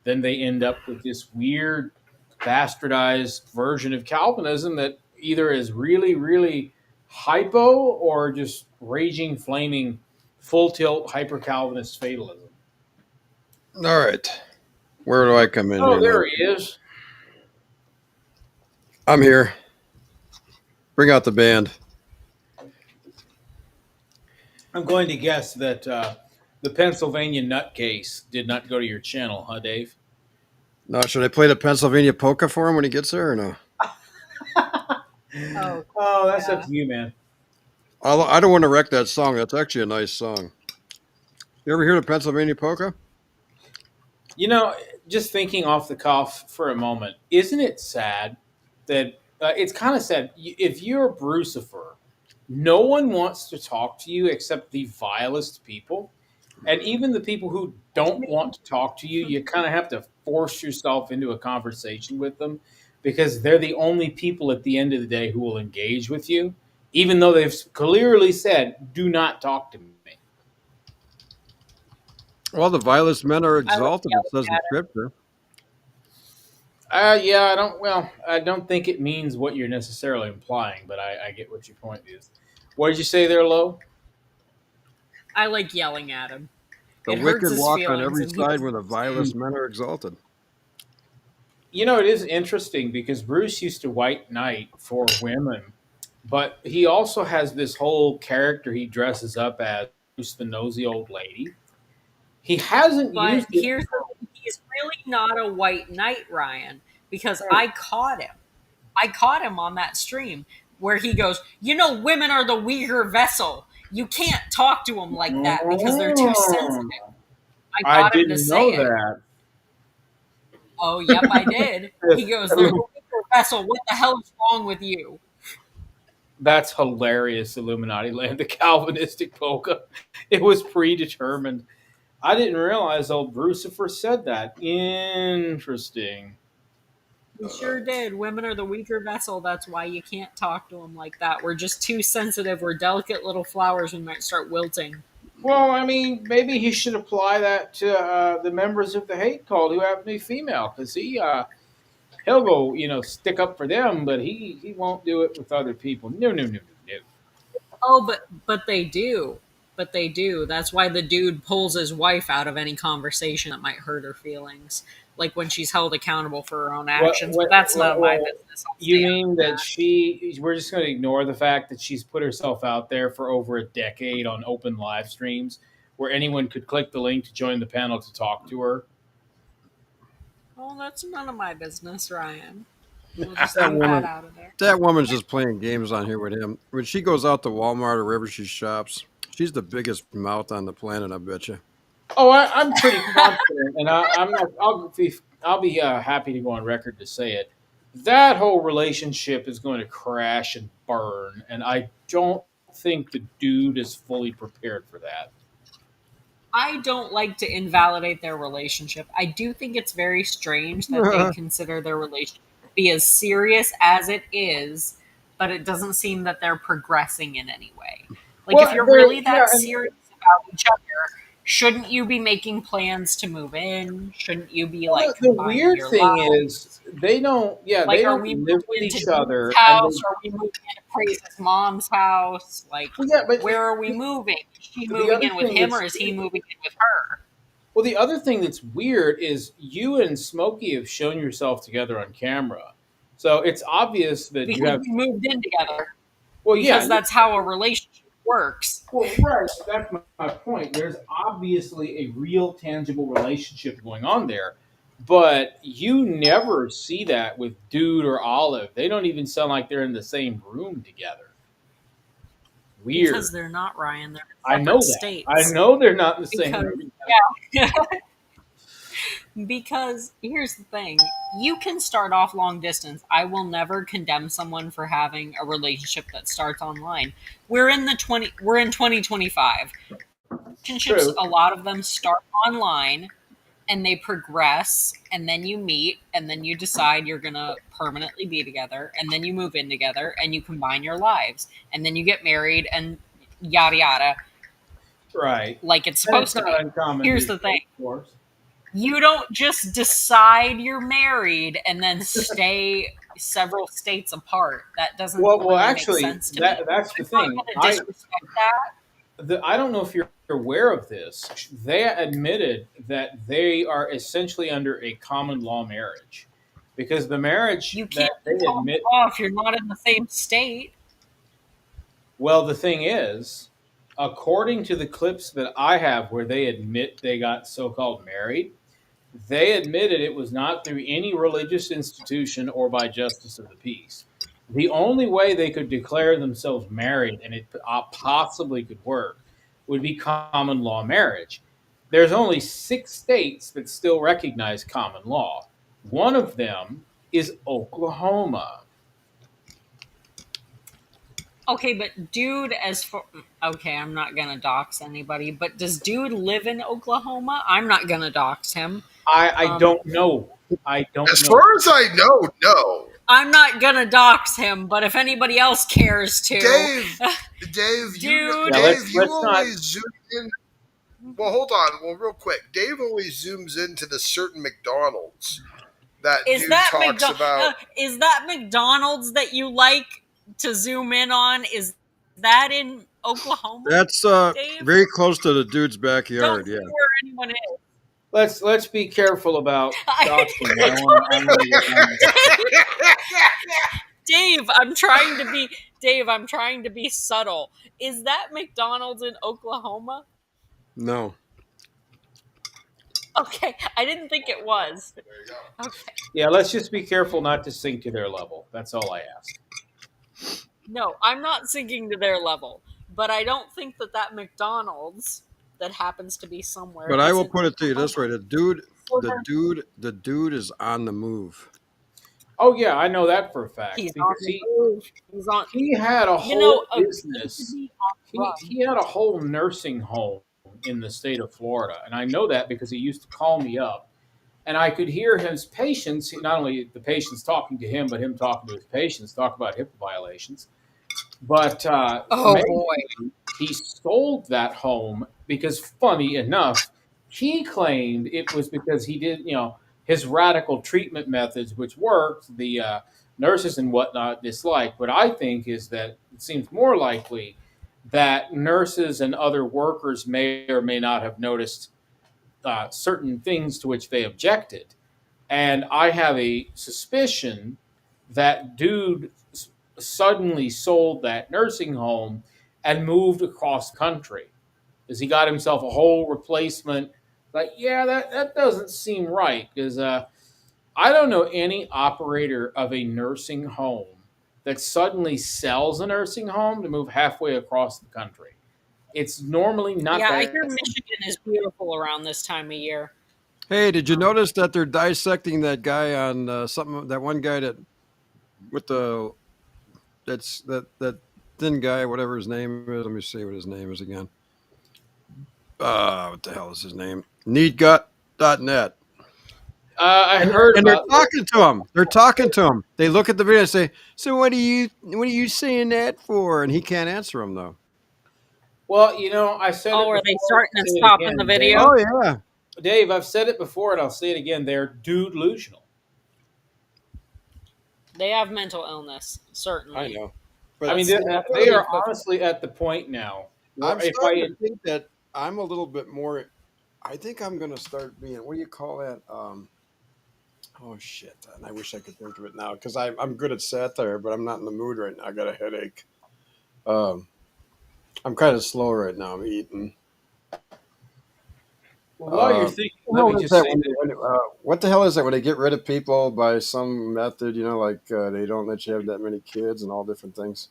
Then they end up with this weird, bastardized version of Calvinism that either is really, really hypo or just raging, flaming, full tilt hyper Calvinist fatalism. All right. Where do I come in Oh, here? there now? he is. I'm here. Bring out the band. I'm going to guess that the Pennsylvania nutcase did not go to your channel, huh, Dave? Now, should I play the Pennsylvania polka for him when he gets there or no? Oh, that's up to you, man. I don't want to wreck that song. That's actually a nice song. You ever hear the Pennsylvania polka? You know, just thinking off the cuff for a moment, isn't it sad that it's kind of sad? If you're Brucifer, no one wants to talk to you except the vilest people. And even the people who don't want to talk to you, you kind of have to force yourself into a conversation with them because they're the only people at the end of the day who will engage with you, even though they've clearly said, do not talk to me. Well, the vilest men are exalted, it says in Scripture. Yeah, I don't think it means what you're necessarily implying, but I get what your point is. What did you say there, Lo? I like yelling at him. The It hurts wicked his walk on feelings every and he side doesn't where the vilest men are exalted. You know, it is interesting because Bruce used to white knight for women, but he also has this whole character he dresses up as Bruce the nosy old lady. He hasn't But used it. here's the thing, he's really not a white knight, Ryan, because I caught him. I caught him on that stream where he goes, women are the weaker vessel. You can't talk to them like that because they're too sensitive. I got him to didn't say know it. that. Oh, yep, I did. He goes, they're the weaker vessel. What the hell is wrong with you? That's hilarious, Illuminati land, the Calvinistic polka. It was predetermined. I didn't realize old Brucifer said that. Interesting. He sure did. Women are the weaker vessel. That's why you can't talk to them like that. We're just too sensitive. We're delicate little flowers. We might start wilting. Well, I mean, maybe he should apply that to the members of the hate cult who happen to be female, because he'll go, stick up for them, but he won't do it with other people. No. Oh, but they do. But they do. That's why the dude pulls his wife out of any conversation that might hurt her feelings. Like when she's held accountable for her own actions. But that's not my business. You mean that we're just going to ignore the fact that she's put herself out there for over a decade on open live streams where anyone could click the link to join the panel to talk to her? Well, that's none of my business, Ryan. We'll just leave that out of there. That woman's just playing games on here with him. When she goes out to Walmart or wherever she shops, she's the biggest mouth on the planet, I bet you. Oh, I'm pretty confident, and I'll be happy to go on record to say it. That whole relationship is going to crash and burn, and I don't think the dude is fully prepared for that. I don't like to invalidate their relationship. I do think it's very strange that they consider their relationship to be as serious as it is, but it doesn't seem that they're progressing in any way. Like, if you're really that serious about each other, shouldn't you be making plans to move in? Shouldn't you be the weird thing is they don't. Yeah, like, they are don't we live moving with into each other. house? Are we moving into Praise's mom's house? Like, but where are we moving? Is she the moving other in with thing him, that's or is he moving in with her? Well, the other thing that's weird is you and Smokey have shown yourself together on camera, so it's obvious that Because you have we moved in together. Well, Because that's how a relationship works. Well, right. That's my point. There's obviously a real, tangible relationship going on there, but you never see that with Dude or Olive. They don't even sound like they're in the same room together. Weird. Because they're not, Ryan. They're I know that. states. I know they're not in the same room. Yeah. Because here's the thing, you can start off long distance. I will never condemn someone for having a relationship that starts online. We're in 2025. Relationships, True. a lot of them start online and they progress, and then you meet, and then you decide you're gonna permanently be together, and then you move in together and you combine your lives, and then you get married and yada yada. Right. like it's And it's supposed to not be. uncommon. Here's these the thing. days, of course. You don't just decide you're married and then stay several states apart. That doesn't Well, really actually, make sense to me. that's the I'm not thing. going to disrespect that. I don't know if you're aware of this. They admitted that they are essentially under a common law marriage, because the marriage You that can't they be common admit. law if you're not in the same state. Well, the thing is, according to the clips that I have where they admit they got so-called married, they admitted it was not through any religious institution or by justice of the peace. The only way they could declare themselves married, and it possibly could work, would be common law marriage. There's only 6 states that still recognize common law. One of them is Oklahoma. Okay, but dude, okay, I'm not gonna dox anybody, but does dude live in Oklahoma? I'm not gonna dox him. I don't know. I don't As know. far as I know, no. I'm not gonna dox him, but if anybody else cares to, Dave, Dude. you Yeah, let's always not- zoom in. Well, hold on. Well, real quick. Dave always zooms into the certain McDonald's that is dude that talks about. is that McDonald's that you like to zoom in on? Is that in Oklahoma? That's Dave? very close to the dude's Don't backyard. say Yeah. where anyone is. Let's be careful about I- doxing. I don't wanna- Dave, I'm trying to be subtle. Is that McDonald's in Oklahoma? No. Okay, I didn't think it was. Okay. Yeah, let's just be careful not to sink to their level. That's all I ask. No, I'm not sinking to their level, but I don't think that McDonald's that happens to be somewhere. But I will isn't put it to you this way: Oklahoma. the dude is on the move. Oh yeah, I know that for a fact. He's on Because the move. He's on. he had a whole You know, business. He had a whole nursing home in the state of Florida, and I know that because he used to call me up, and I could hear his patients. Not only the patients talking to him, but him talking to his patients, talk about HIPAA violations. But Oh maybe boy. he sold that home because, funny enough, he claimed it was because he did, his radical treatment methods, which worked, the nurses and whatnot disliked. What I think is that it seems more likely that nurses and other workers may or may not have noticed certain things to which they objected. And I have a suspicion that dude suddenly sold that nursing home and moved across the country because he got himself a whole replacement. Like, yeah, that doesn't seem right because I don't know any operator of a nursing home that suddenly sells a nursing home to move halfway across the country. It's normally not Yeah, I that. hear Michigan is beautiful around this time of year. Hey, did you notice that they're dissecting that guy on something? That one guy that with the that thin guy, whatever his name is. Let me see what his name is again. What the hell is his name? Neatgut.net. I heard And they're about talking to him. They're talking to him. They look at the video and say, "So what are you saying that for?" And he can't answer them though. Well, I said it Oh, are they before, starting I'll to say it stop in again, the Dave. video? Oh yeah. Dave, I've said it before and I'll say it again. They're delusional. They have mental illness, certainly. I know. I mean, they are honestly at the point now. where I'm starting to think that I'm a little bit more. I think I'm going to start being. What do you call that? Oh shit! And I wish I could think of it now because I'm good at satire, but I'm not in the mood right now. I got a headache. I'm kind of slow right now. I'm eating. Well, while you're thinking, let What me is just that say what the hell is that when they get rid of people by some method? Like they don't let you have that many kids and all different things.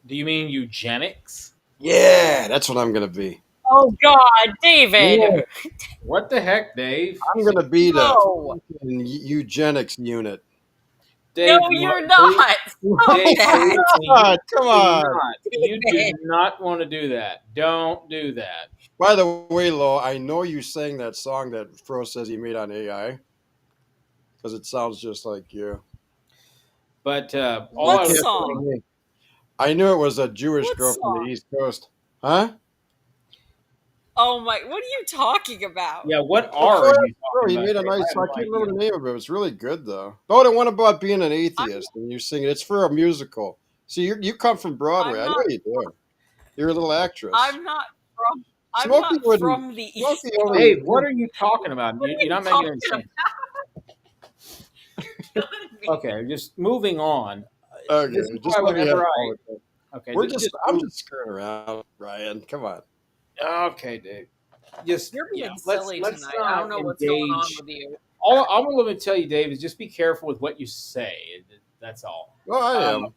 do you mean eugenics? Yeah, that's what I'm going to be. Oh God, David! Yeah. What the heck, Dave? I'm going to be the No, eugenics unit. Dave, no, you're not. Dave, that. God, come do on. not. You do not want to do that. Don't do that. By the way, Lo, I know you sang that song that Fro says he made on AI because it sounds just like you. But all What I was song? I knew it was a Jewish What girl from song? the East Coast. Huh? Oh my! What are you talking about? Yeah, what Well, are Flash, you bro, talking he about, made a Dave? I nice. have I no can't idea. remember the name of it. It's really good though. Oh, the one about being an I'm atheist and you're singing. It's for a musical. See, you come from Broadway. I'm I know not you do. You're a little actress. I'm not from I'm Smokey not wouldn't. from the Smokey East only. Coast. Dave, what are you talking about? What are You're you not making any talking sense. about? Okay, just moving on. Okay, This is just why let me have whenever all of it. okay, We're just I'm move. just screwing around, Ryan. Come on. Okay, Dave. Just You're being let's silly let's tonight. I not don't know what's going on engage. with you. All I'm going to tell you, Dave, is just be careful with what you say. That's all. Well, I Um, am.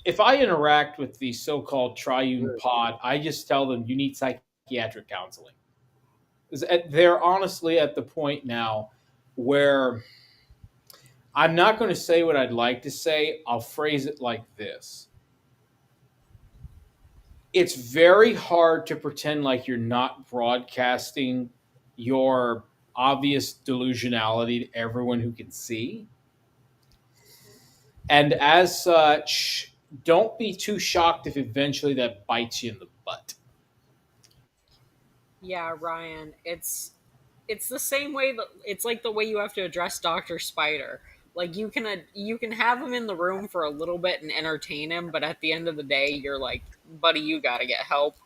if I interact with the so-called triune pod, I just tell them you need psychiatric counseling. 'Cause they're honestly at the point now where I'm not going to say what I'd like to say. I'll phrase it like this. It's very hard to pretend like you're not broadcasting your obvious delusionality to everyone who can see. And as such, don't be too shocked if eventually that bites you in the butt. Yeah, Ryan, it's the same way that it's like the way you have to address Dr. Spider. Like you can have him in the room for a little bit and entertain him, but at the end of the day, you're like, buddy, you got to get help.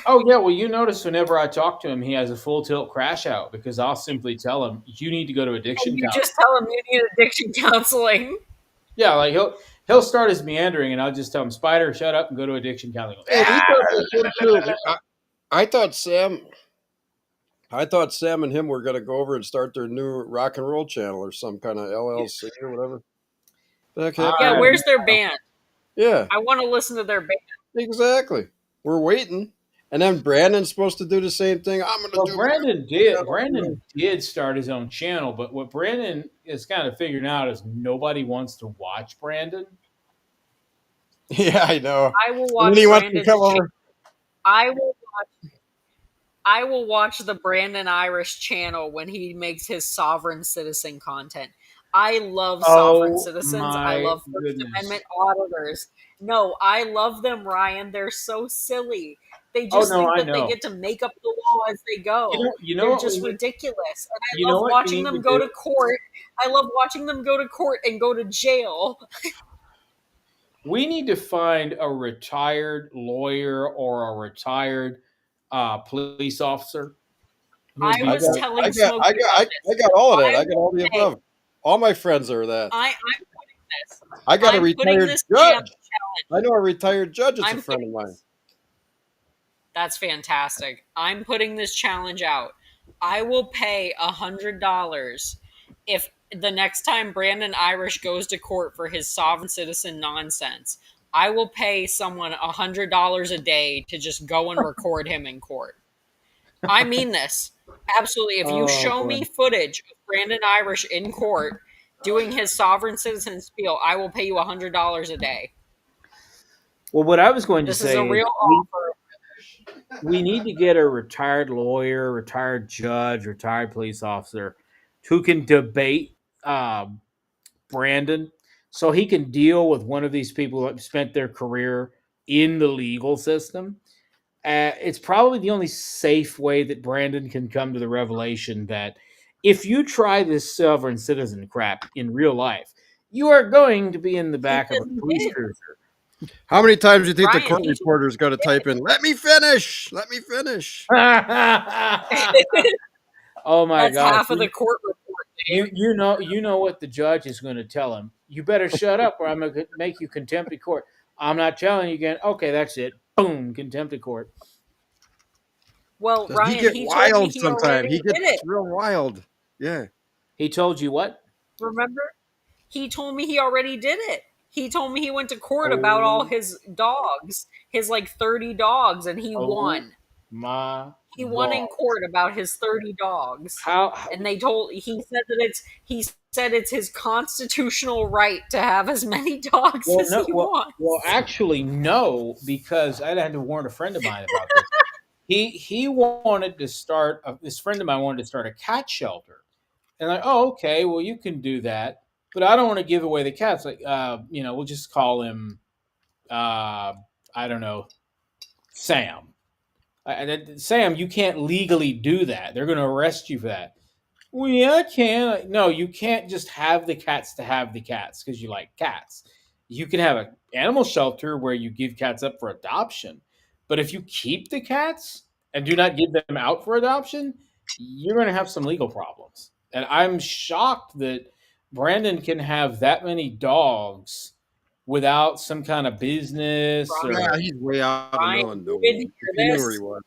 Oh, yeah. Well, you notice whenever I talk to him, he has a full tilt crash out because I'll simply tell him, you need to go to addiction And you counseling. just tell him you need addiction counseling. Yeah, like he'll start his meandering, and I'll just tell him, Spider, shut up and go to addiction counseling. Hey, he thought that too. I thought Sam and him were going to go over and start their new rock and roll channel or some kind of LLC or whatever. The heck happened? Yeah, where's their band? Yeah, I want to listen to their band. exactly. We're waiting. And then Brandon's supposed to do the same thing. I'm going to Well, do Brandon did start his own channel, but what Brandon is kind of figuring out is nobody wants to watch Brandon. Yeah, I know. I will And watch then he wants to Brandon's come channel. over. I will watch the Brandon Irish channel when he makes his sovereign citizen content. I love sovereign citizens. I love First Amendment auditors. No, I love them, Ryan. They're so silly. They just think that they get to make up the law as they go. They're just ridiculous. And I love watching them go to court. I love watching them go to court and go to jail. We need to find a retired lawyer or a retired police officer. I was telling Smokey I got all of that. I got all the above. All my friends are that. I'm putting this. I got a retired judge. I know a retired judge that's a friend of mine. That's fantastic. I'm putting this challenge out. I will pay $100 if the next time Brandon Irish goes to court for his sovereign citizen nonsense. I will pay someone $100 a day to just go and record him in court. I mean this. Absolutely. If you show me footage of Brandon Irish in court doing his sovereign citizen spiel, I will pay you $100 a day. Well, what I was going to This say is a real offer. We need to get a retired lawyer, retired judge, retired police officer who can debate Brandon so he can deal with one of these people who have spent their career in the legal system. It's probably the only safe way that Brandon can come to the revelation that if you try this sovereign citizen crap in real life, you are going to be in the back of a police cruiser. How many times do you think the court reporter's got to type in, let me finish, let me finish? Oh my God. That's half of the court report. You know what the judge is going to tell him. You better shut up or I'm going to make you contempt of court. I'm not telling you again. Okay, that's it. Boom, contempt of court. Well, Ryan, he gets wild sometimes. He gets real wild. Yeah. He told you what? Remember? He told me he already did it. He told me he went to court about all his dogs, his like 30 dogs, and he won. He won in court about his 30 dogs. And he said it's his constitutional right to have as many dogs as he wants. Well, actually, no, because I had to warn a friend of mine about this. He wanted to start. This friend of mine wanted to start a cat shelter, and like, oh, okay, well, you can do that, but I don't want to give away the cats. Like, we'll just call him, I don't know, Sam. Sam, you can't legally do that. They're going to arrest you for that. Well, yeah, I can. No, you can't just have the cats to have the cats because you like cats. You can have an animal shelter where you give cats up for adoption. But if you keep the cats and do not give them out for adoption, you're going to have some legal problems. And I'm shocked that Brandon can have that many dogs without some kind of business or Yeah, he's way out of Ryan, knowing. you didn't hear He knew this? where he was.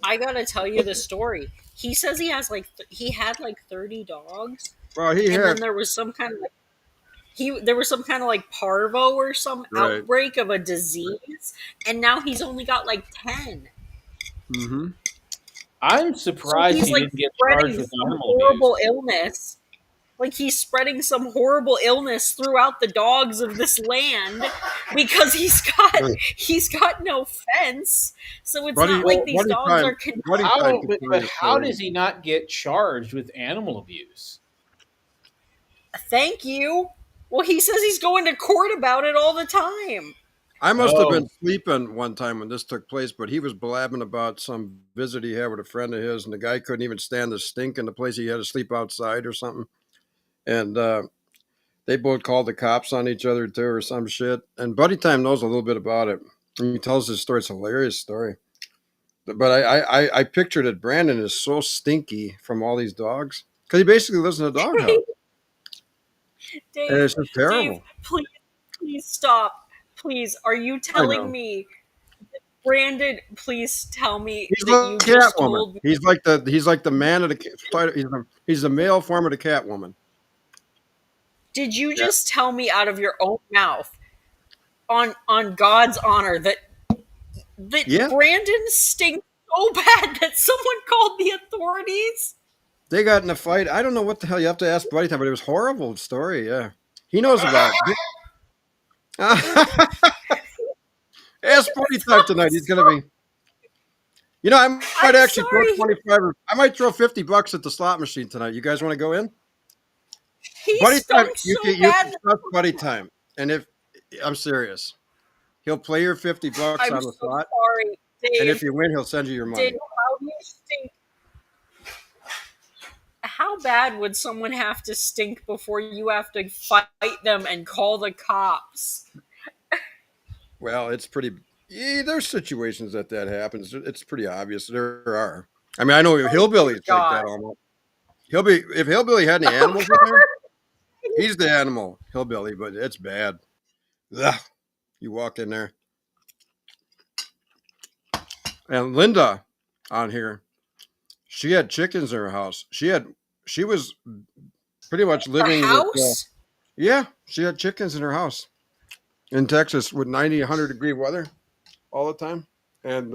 I gotta tell you the story. He says he has he had like 30 dogs, Well, he and then had there was some kind of there was some kind of like parvo or some Right. outbreak of a disease, and now he's only got like 10. Mm-hmm. I'm So surprised he's he like didn't get charged spreading with some animal abuse. horrible illness. Like he's spreading some horrible illness throughout the dogs of this land because he's got no fence. So it's Buddy- not like these Buddy dogs time- are Buddy How, time but, can but tell you how stories. does he not get charged with animal abuse? Thank you. Well, he says he's going to court about it all the time. I must have Oh. been sleeping one time when this took place, but he was blabbing about some visit he had with a friend of his, and the guy couldn't even stand the stink in the place. He had to sleep outside or something. And they both called the cops on each other too, or some shit. And Buddy Time knows a little bit about it. And he tells his story. It's a hilarious story. But I pictured that Brandon is so stinky from all these dogs because he basically lives in a doghouse, Dave, and it's just terrible. Dave, please stop. Please, are you know. telling me, Brandon? Please tell me He's that you like just Catwoman. told me. He's like the man of the. He's the male form of the Catwoman. Did you just tell me out of your own mouth, on God's honor, that Yeah. Brandon stinks so bad that someone called the authorities? They got in a fight. I don't know what the hell. You have to ask Buddy Time, but it was a horrible story. Yeah, he knows about it. Ask Buddy Time tonight. He's gonna be. You know, I might I'm actually sorry. throw 25. I might throw $50 at the slot machine tonight. You guys want to go in? He Buddy Time. stunk You so can bad. trust Buddy Time, and if I'm serious, he'll play your $50 I'm on so the slot, sorry, Dave. and if you win, he'll send you your money. Dave, how do you stink? How bad would someone have to stink before you have to fight them and call the cops? Well, it's pretty. Yeah, there's situations that happens. It's pretty obvious. There are. I mean, I know hillbillies like God. that almost. If hillbilly had any animals in there, he's the animal hillbilly, but it's bad. Ugh. You walk in there, and Linda on here, she had chickens in her house. She was pretty much living Her with, house? yeah, she had chickens in her house in Texas with 90, 100-degree weather all the time, and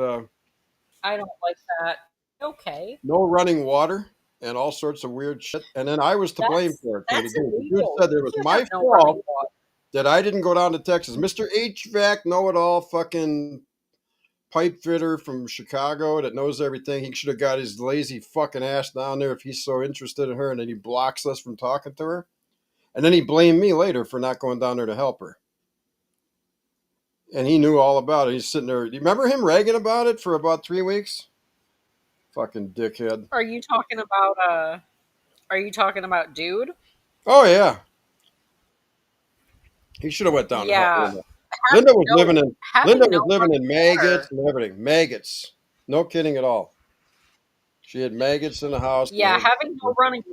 I don't like that. Okay. no running water and all sorts of weird shit. And then I was to blame for it. That's The dude illegal. said it was You my have no running fault water. that I didn't go down to Texas. Mr. HVAC, know-it-all, fucking pipe fitter from Chicago that knows everything. He should have got his lazy fucking ass down there if he's so interested in her, and then he blocks us from talking to her. And then he blamed me later for not going down there to help her. And he knew all about it. He's sitting there. Do you remember him ragging about it for about 3 weeks? Fucking dickhead. Are you talking about dude? Oh, yeah. He should have went down to help Yeah. Linda. Linda was living in Having Linda no was living in running maggots water. and everything. Maggots. No kidding at all. She had maggots in the house. Yeah, having no running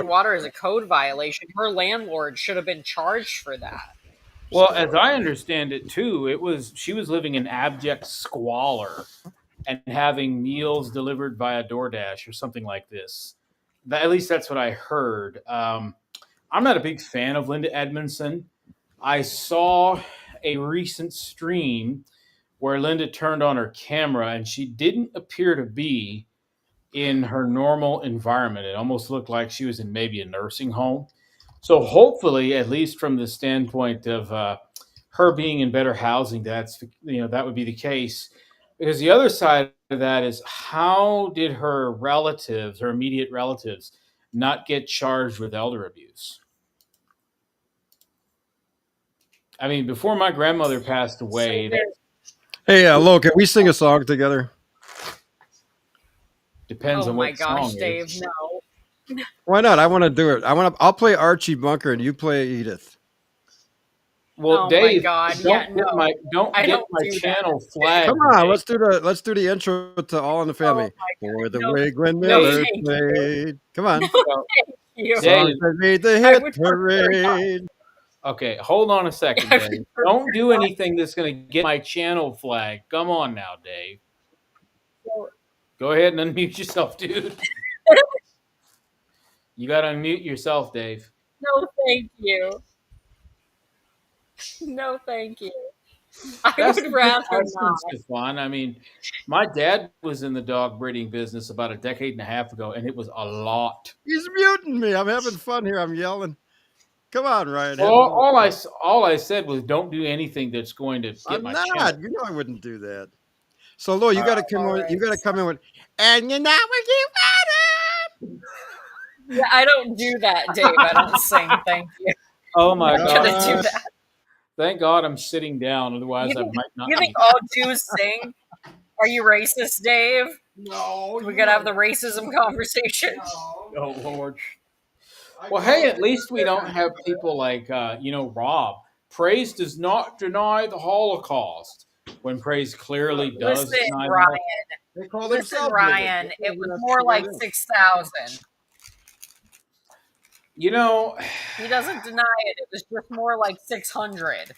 water is a code violation. Her landlord should have been charged for that. Well, as I understand it too, she was living in abject squalor and having meals delivered via DoorDash or something like this. At least that's what I heard. I'm not a big fan of Linda Edmondson. I saw a recent stream where Linda turned on her camera and she didn't appear to be in her normal environment. It almost looked like she was in maybe a nursing home. So hopefully, at least from the standpoint of her being in better housing, that would be the case. Because the other side of that is, how did her immediate relatives, not get charged with elder abuse? I mean, before my grandmother passed away, Hey, Lo, can we sing a song together? Depends Oh on my what gosh, song Dave, is. no. Why not? I want to do it. I'll play Archie Bunker and you play Edith. Well, Oh my Dave, God, yeah, no. don't I get don't my do that. channel flagged. Come on, Dave. let's do the intro to All in the Oh Family. my For the no, way Glenn no, Miller thank you. played. Come on. Well, You. Dave, Songs that made the I hit would prefer not. parade. okay, hold on a second, I Dave. would prefer Don't do anything that's going to get my channel flagged. Come on now, Dave. not. Go ahead and unmute yourself, dude. You got to unmute yourself, Dave. No, thank you. No, thank you. I That's would a good rather question, not. Stefan. I mean, my dad was in the dog breeding business about a decade and a half ago, and it was a lot. He's muting me. I'm having fun here. I'm yelling. Come on, Ryan. Well, all I said was don't do anything that's going to get I'm my not. channel. You know I wouldn't do that. So, Lo, you got to come All in. right. You got to come in with, and you're not what you wanted. Yeah, I don't do that, Dave. I don't sing. Thank you. Oh my I'm not gonna God. do that. Thank God I'm sitting down, otherwise I might not You be. think all Jews sing? Are you racist, Dave? No. We gotta have the racism conversation. Oh Lord. Well, hey, at least we don't have people like Rob. Praise does not deny the Holocaust when praise clearly does Listen, deny Ryan. They call Listen, themselves Ryan. niggas. It was more like 6,000. You know, He doesn't deny it. It was just more like 600.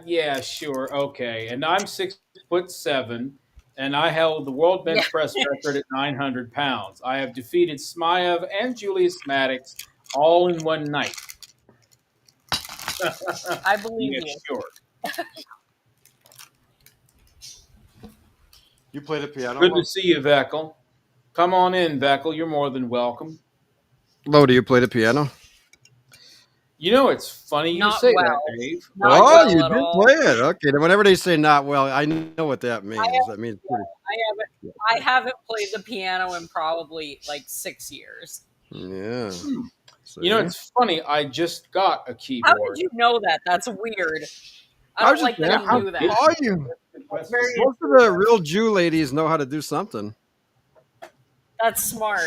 yeah, sure, okay. And I'm 6'7", and I held the world bench press record at 900 pounds. I have defeated Smaev and Julius Maddox all in one night. I believe Yeah, you. sure. You play the piano. Good to see you, Veckel. Come on in, Veckel. You're more than welcome. Lo, do you play the piano? You know, it's funny you Not say well. that, Dave. Not Oh, well you at did all. play it. Okay. Then whenever they say not well, I know what that means. That means pretty. I haven't played the piano in probably like 6 years. Yeah. You know, it's funny. I just got a How keyboard. did you know that? That's weird. I I don't was like just that asking. you knew that. Are you? That's very Most of the real Jew ladies know how to do something. That's smart.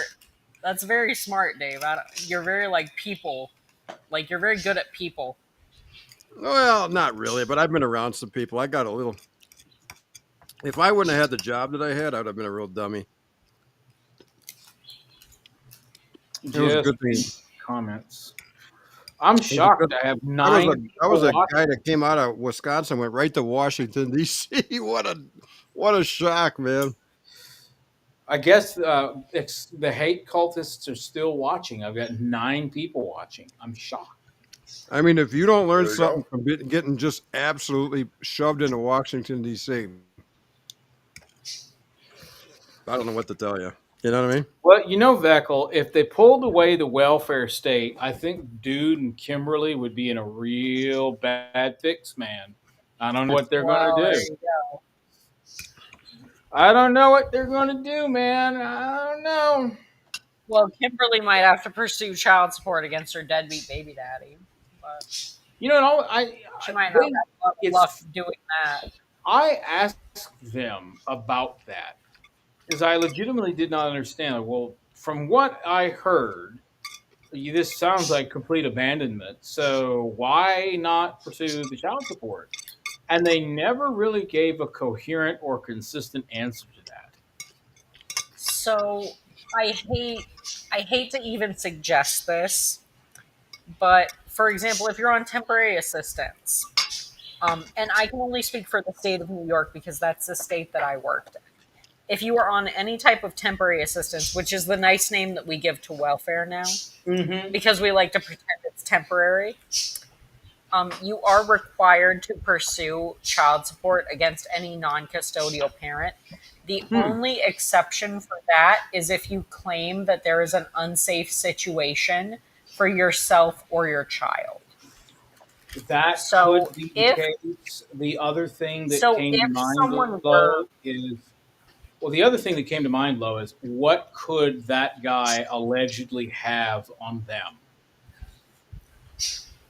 That's very smart, Dave. You're very like people. Like you're very good at people. Well, not really, but I've been around some people. I got a little. If I wouldn't have had the job that I had, I would have been a real dummy. It was a good thing. Comments. I'm shocked. I have I 9. was a people guy that came out of Wisconsin, went right to Washington D.C. What a shock, man! I guess it's the hate cultists are still watching. I've got 9 people watching. I'm shocked. I mean, if you don't learn There you something from getting just absolutely shoved into Washington D.C., I don't know what to tell you. You know what I mean? Well, you know, Veckel, if they pulled away the welfare state, I think Dude and Kimberly would be in a real bad fix, man. I don't know what they're Well, going there to you do. go. I don't know what they're going to do, man. I don't know. Well, Kimberly might have to pursue child support against her deadbeat baby daddy. But You know, she might not have a lot of it's- luck doing that. I asked them about that because I legitimately did not understand. Well, from what I heard, this sounds like complete abandonment. So why not pursue the child support? And they never really gave a coherent or consistent answer to that. So I hate to even suggest this, but for example, if you're on temporary assistance, and I can only speak for the state of New York because that's the state that I worked in. If you are on any type of temporary assistance, which is the nice name that we give to welfare now, because we like to pretend it's temporary, you are required to pursue child support against any non-custodial parent. The only exception for that is if you claim that there is an unsafe situation for yourself or your child. That So could be if- the case. The other thing that So came to if mind, someone Lo, were- is the other thing that came to mind, Lo, is what could that guy allegedly have on them?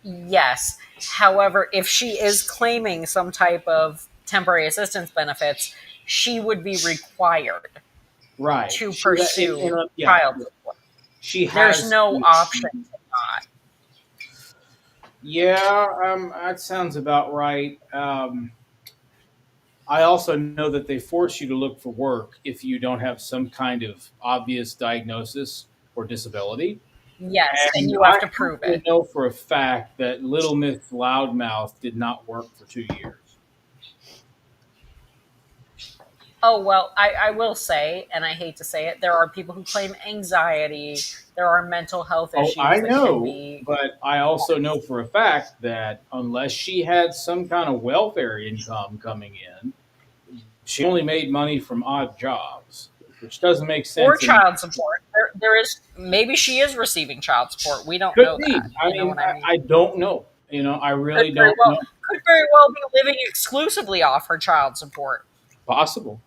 Yes. However, if she is claiming some type of temporary assistance benefits, she would be required Right. to She- pursue yeah, child support. she There's has no option to not. Yeah, that sounds about right. I also know that they force you to look for work if you don't have some kind of obvious diagnosis or disability. Yes, and And you have I to prove happen it. to know for a fact that Little Miss Loudmouth did not work for 2 years. Oh, well, I will say, and I hate to say it, there are people who claim anxiety. There are mental health Oh, issues I that can know, be. but I also know for a fact that unless she had some kind of welfare income coming in, she only made money from odd jobs, which doesn't make Or sense. child support. There is maybe she is receiving child support. We don't Could know be. that. I You know mean, what I mean? I don't know. I really Could very don't well know. could very well be living exclusively off her child support, Possible.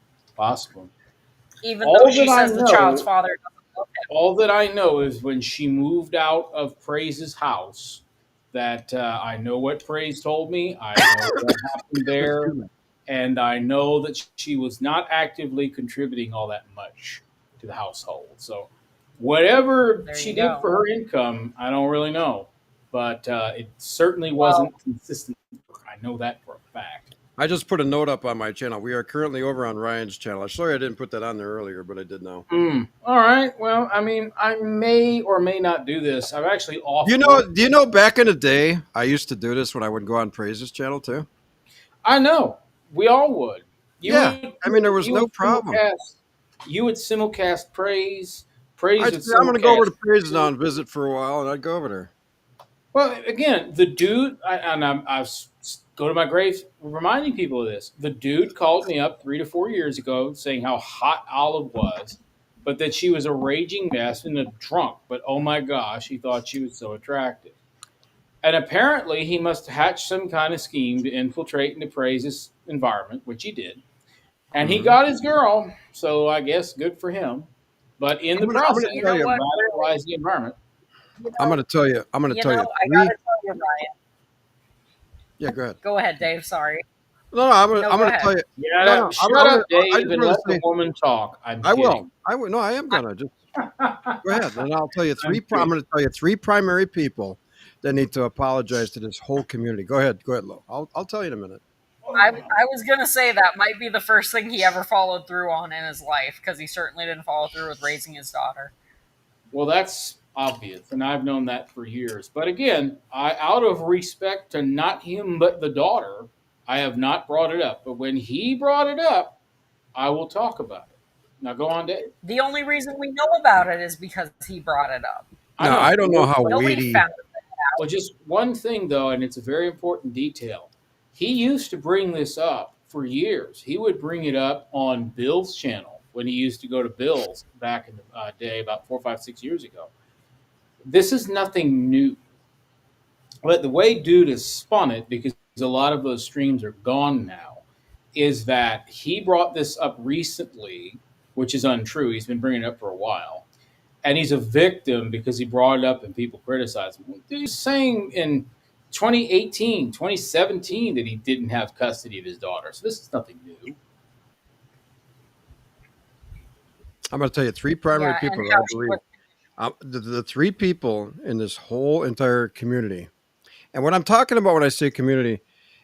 even All though she that I says the child's know, father doesn't love him. all that I know is when she moved out of Praise's house, that I know what Praise told me. I know what happened there, and I know that she was not actively contributing all that much to the household. So, whatever There she you did go. for her income, I don't really know, but it certainly Well, wasn't consistent. I know that for a fact. I just put a note up on my channel. We are currently over on Ryan's channel. I'm sorry I didn't put that on there earlier, but I did now. All right. Well, I mean, I may or may not do this. I'm actually off. Do you know back in the day, I used to do this when I would go on Praise's channel too? I know. We all would. Yeah. I mean, there was you no would problem. You would simulcast Praise. I'd Praise would say, I'm going to go over to simulcast. Praise's now and visit for a while, and I'd go over there. Well, again, the dude, go to my grave reminding people of this. The dude called me up 3 to 4 years ago saying how hot Olive was, but that she was a raging mess and a drunk. But oh my gosh, he thought she was so attractive. And apparently, he must have hatched some kind of scheme to infiltrate into Praise's environment, which he did. And he got his girl, so I guess good for him. But in the process, he You know what? radicalized the environment. I'm going to tell you. I three. gotta tell you, Ryan. Yeah, go ahead. Go ahead, Dave. Sorry. No, I'm going No, to go ahead. tell you. Yeah, No, shut I'm up, gonna- I Dave, just and wanna let the say- woman talk. I will. No, I am going to. Just go ahead. And I'll tell you I'm going to tell you three primary people that need to apologize to this whole community. Go ahead, Lo. I'll tell you in a minute. I was gonna say that might be the first thing he ever followed through on in his life, because he certainly didn't follow through with raising his daughter. Well, that's obvious, and I've known that for years. But again, out of respect to not him but the daughter, I have not brought it up. But when he brought it up, I will talk about it. Now go on, Dave. The only reason we know about it is because he brought it up. Now, I don't know how Nobody weighty. found it. Well, just one thing though, and it's a very important detail. He used to bring this up for years. He would bring it up on Bill's channel when he used to go to Bill's back in the day, about 4, 5, 6 years ago. This is nothing new. But the way Dude has spun it, because a lot of those streams are gone now, is that he brought this up recently, which is untrue. He's been bringing it up for a while. And he's a victim because he brought it up and people criticize him. He's saying in 2018, 2017 that he didn't have custody of his daughter. So this is nothing new. I'm going to tell you three primary Yeah, people and that I how she believe. was- The three people in this whole entire community. And what I'm talking about when I say community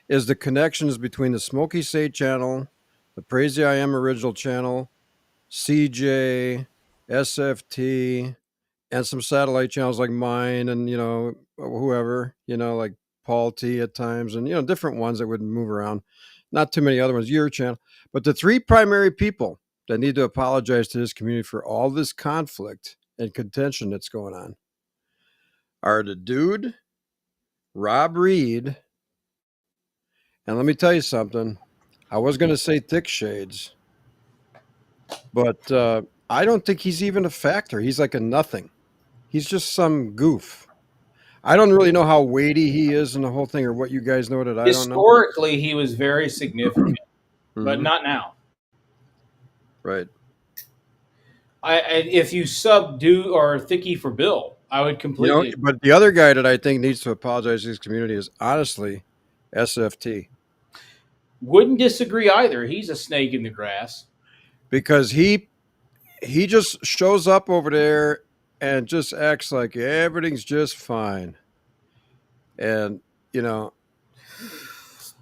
is the connections between the Smokey Say channel, the Praise the I Am original channel, CJ, SFT, and some satellite channels like mine and, whoever, like Paul T at times and, different ones that would move around. Not too many other ones, your channel. But the three primary people that need to apologize to this community for all this conflict and contention that's going on are the Dude, Rob Reed, and let me tell you something. I was going to say Thick Shades, but I don't think he's even a factor. He's like a nothing. He's just some goof. I don't really know how weighty he is in the whole thing or what you guys know that I don't know. Historically, he was very significant, but Mhm. not now. Right. If you subdue or Thicky for Bill, I would completely. But the other guy that I think needs to apologize to his community is honestly SFT, Wouldn't disagree either. He's a snake in the grass. because he just shows up over there and just acts like everything's just fine. And, you know,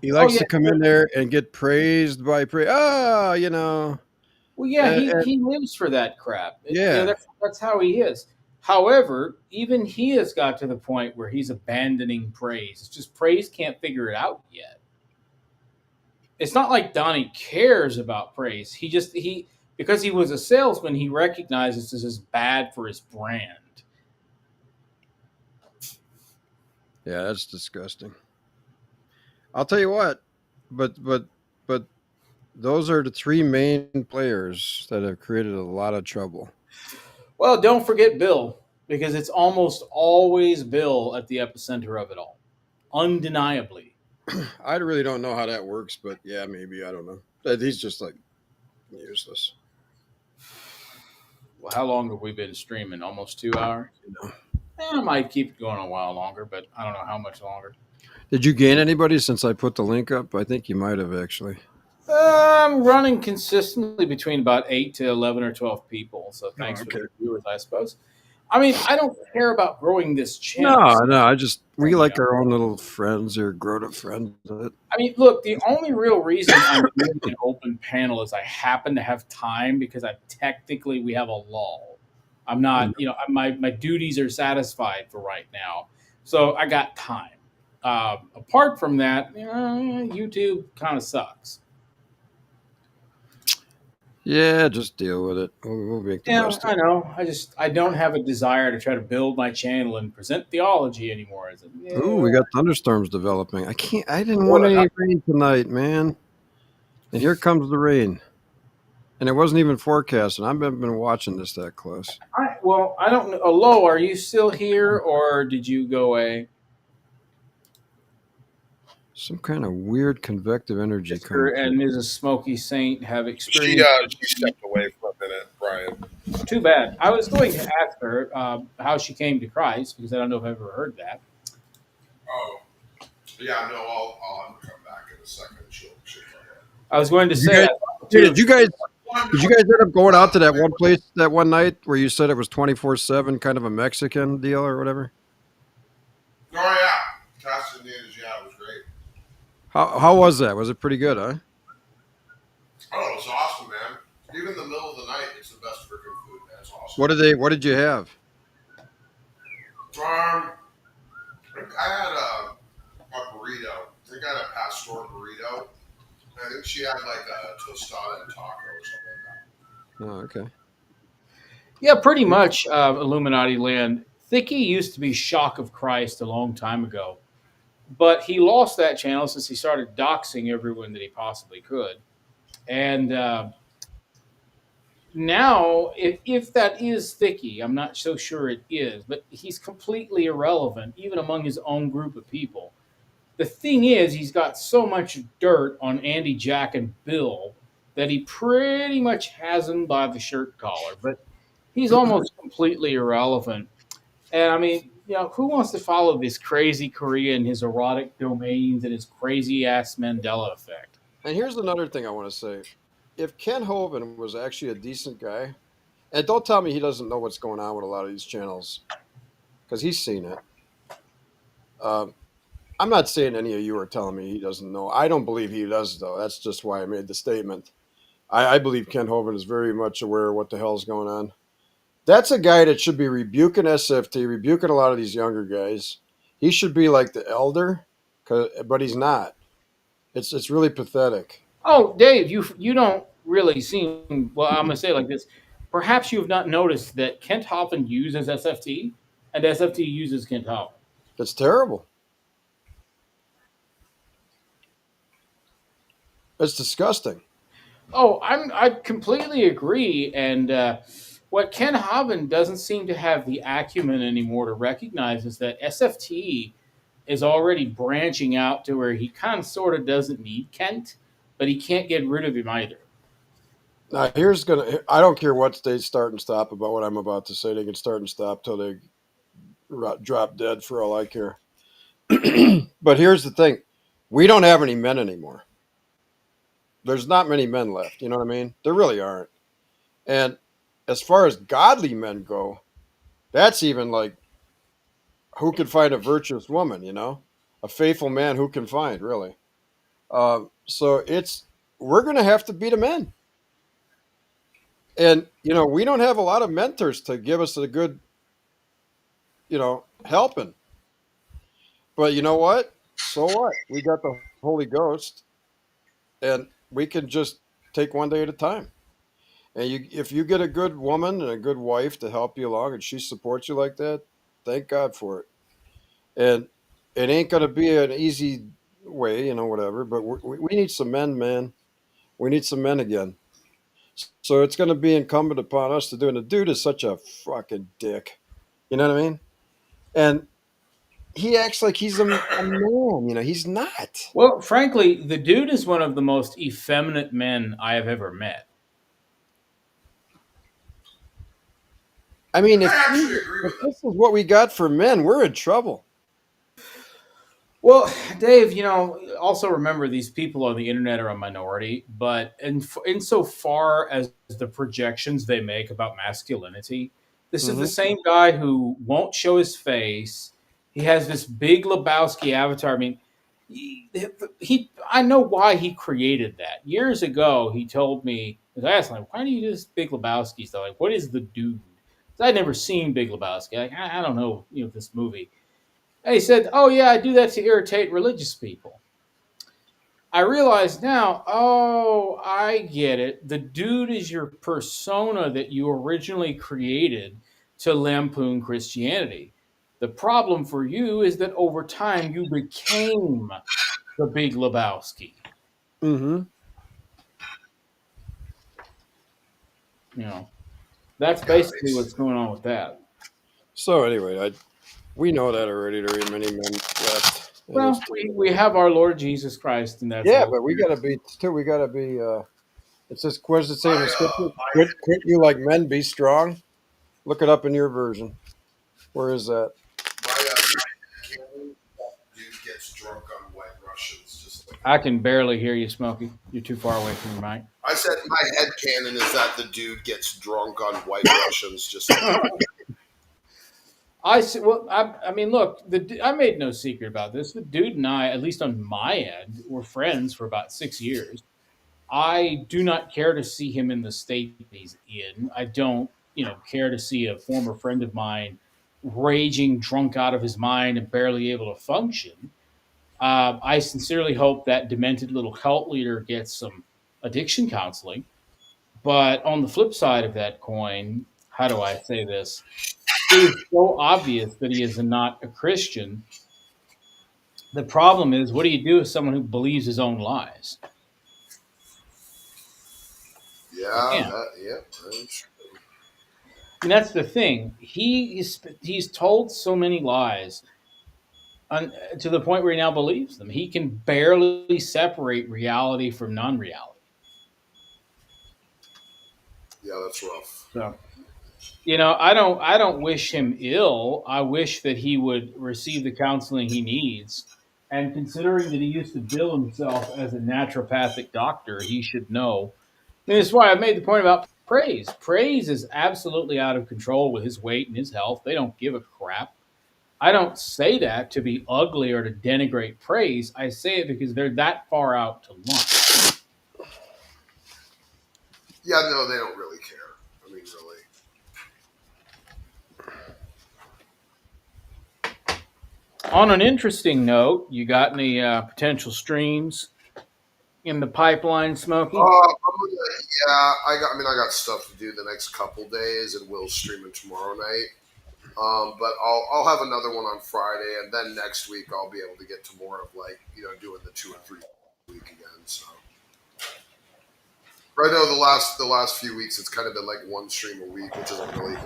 he likes to come in there and get praised by Well, yeah, and- he lives for that crap. Yeah. That's how he is. However, even he has got to the point where he's abandoning praise. It's just praise can't figure it out yet. It's not like Donnie cares about praise. He because he was a salesman, he recognizes this is bad for his brand. Yeah, that's disgusting. I'll tell you what, but those are the three main players that have created a lot of trouble. Well, don't forget Bill, because it's almost always Bill at the epicenter of it all. Undeniably. I really don't know how that works, but yeah, maybe. I don't know. He's just like useless. Well, how long have we been streaming? Almost 2 hours? I might keep it going a while longer, but I don't know how much longer. Did you gain anybody since I put the link up? I think you might have, actually. I'm running consistently between about 8 to 11 or 12 people. So thanks for the viewers, I suppose. I mean, I don't care about growing this channel. No. We like our own little friends or grow to friends. I mean, look, the only real reason I'm doing an open panel is I happen to have time, because we have a lull. I'm not, my duties are satisfied for right now. So I got time. Apart from that, YouTube kind of sucks. Yeah, just deal with it. We'll make the best of it. I know. I don't have a desire to try to build my channel and present theology anymore. Ooh, we got thunderstorms developing. I didn't want any rain tonight, man. And here comes the rain. And it wasn't even forecasted. I've been watching this that close. I don't know. Hello, are you still here, or did you go away? Some kind of weird convective energy Mr. and Mrs. Smoky Saint have experienced. She stepped away for a minute, Brian. Too bad. I was going to ask her how she came to Christ, because I don't know if I've ever heard that. Oh, yeah, no, I'll have to come back in a second. She'll I was going to say, did you guys end up going out to that one place that one night where you said it was 24/7, kind of a Mexican deal or whatever? Oh yeah, Castaneda's, yeah, it was great. How was that? Was it pretty good, huh? Oh, it was awesome, man. Even in the middle of the night, it's the best freaking food, man. It's awesome. What did you have? I had a burrito. I think I had a pastor burrito. I think she had like a tostada and taco or something like that. Oh, okay. yeah, pretty much Illuminati land. Thicky used to be Shock of Christ a long time ago, but he lost that channel since he started doxing everyone that he possibly could. And now, if that is Thicky, I'm not so sure it is, but he's completely irrelevant, even among his own group of people. The thing is, he's got so much dirt on Andy, Jack, and Bill that he pretty much has him by the shirt collar, but he's almost completely irrelevant. And I mean, who wants to follow this crazy Korean, his erotic domains, and his crazy-ass Mandela effect? And here's another thing I want to say. If Ken Hovind was actually a decent guy, and don't tell me he doesn't know what's going on with a lot of these channels, because he's seen it. I'm not saying any of you are telling me he doesn't know. I don't believe he does, though. That's just why I made the statement. I believe Ken Hovind is very much aware of what the hell's going on. That's a guy that should be rebuking SFT, rebuking a lot of these younger guys. He should be like the elder, but he's not. It's really pathetic. Oh, Dave, you don't really seem, well, I'm going to say it like this. Perhaps you have not noticed that Kent Hovind uses SFT, and SFT uses Kent Hovind. That's terrible. It's disgusting. Oh, I completely agree. And what Ken Hovind doesn't seem to have the acumen anymore to recognize is that SFT is already branching out to where he kind of sort of doesn't need Kent, but he can't get rid of him either. Now, I don't care what they start and stop about what I'm about to say. They can start and stop till they drop dead for all I care. But here's the thing. We don't have any men anymore. There's not many men left. You know what I mean? There really aren't. And as far as godly men go, that's even like, who can find a virtuous woman, you know? A faithful man who can find, really. So we're going to have to be the men. And, you know, we don't have a lot of mentors to give us a good, you know, helping. But you know what? So what? We got the Holy Ghost, and we can just take one day at a time. And if you get a good woman and a good wife to help you along, and she supports you like that, thank God for it. And it ain't going to be an easy way, you know, whatever. But we need some men, man. We need some men again. So it's going to be incumbent upon us to do it. And the dude is such a fucking dick. You know what I mean? And he acts like he's a man. You know, he's not. Well, frankly, the dude is one of the most effeminate men I have ever met. I mean, if this is what we got for men, we're in trouble. Well, Dave, you know, also remember these people on the internet are a minority, but insofar as the projections they make about masculinity, this is the same guy who won't show his face. He has this big Lebowski avatar. I mean, I know why he created that. Years ago, he told me, because I asked him, why do you do this Big Lebowski stuff? Like, what is the dude? I'd never seen Big Lebowski. Like, I don't know, you know, this movie. And he said, oh, yeah, I do that to irritate religious people. I realize now, oh, I get it. The dude is your persona that you originally created to lampoon Christianity. The problem for you is that over time you became the Big Lebowski. Mm-hmm. You know, that's basically what's going on with that. So anyway, we know that already. There ain't many men left. Well, we have our Lord Jesus Christ, and that's but we gotta be too. We gotta be. It says, "What does it say in the scripture? Quit you like men, be strong." Look it up in your version. Where is that? Dude gets drunk on White Russians. Just like I can barely hear you, Smokey. You're too far away from your mic. I said, my headcanon is that the dude gets drunk on White Russians. Just like I mean, look, I made no secret about this. The dude and I, at least on my end, were friends for about 6 years. I do not care to see him in the state that he's in. I don't, you know, care to see a former friend of mine raging drunk out of his mind and barely able to function. I sincerely hope that demented little cult leader gets some addiction counseling. But on the flip side of that coin, how do I say this? It is so obvious that he is not a Christian. The problem is, what do you do with someone who believes his own lies? And that's the thing. He's told so many lies to the point where he now believes them. He can barely separate reality from non-reality. Yeah, that's rough. So, you know, I don't wish him ill. I wish that he would receive the counseling he needs. And considering that he used to bill himself as a naturopathic doctor, he should know. And that's why I made the point about praise. Praise is absolutely out of control with his weight and his health. They don't give a crap. I don't say that to be ugly or to denigrate praise. I say it because they're that far out to lunch. Yeah, no, they don't really care. I mean, really. On an interesting note, you got any potential streams in the pipeline, Smokey? I got stuff to do the next couple days, and we'll stream it tomorrow night. But I'll have another one on Friday, and then next week I'll be able to get to more of doing the 2 or 3 week again. So right now, the last few weeks it's kind of been like one stream a week, which isn't really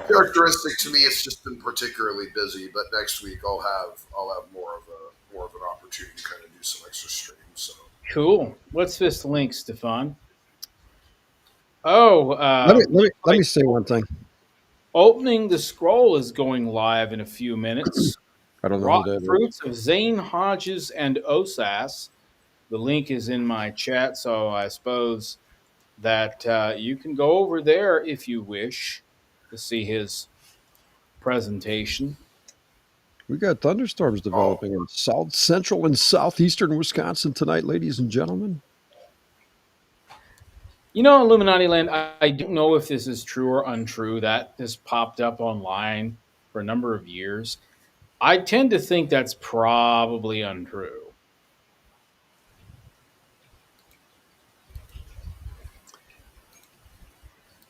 characteristic to me. It's just been particularly busy. But next week I'll have more of an opportunity to kind of do some extra streams. So cool. What's this link, Stefan? Oh, let me say one thing. Opening the Scroll is going live in a few minutes. I don't know who Rotten that is. Fruits of Zane Hodges and Osas. The link is in my chat, so I suppose that you can go over there if you wish to see his presentation. We got thunderstorms developing in south central and southeastern Wisconsin tonight, ladies and gentlemen. You know, Illuminati Land, I don't know if this is true or untrue. That has popped up online for a number of years. I tend to think that's probably untrue.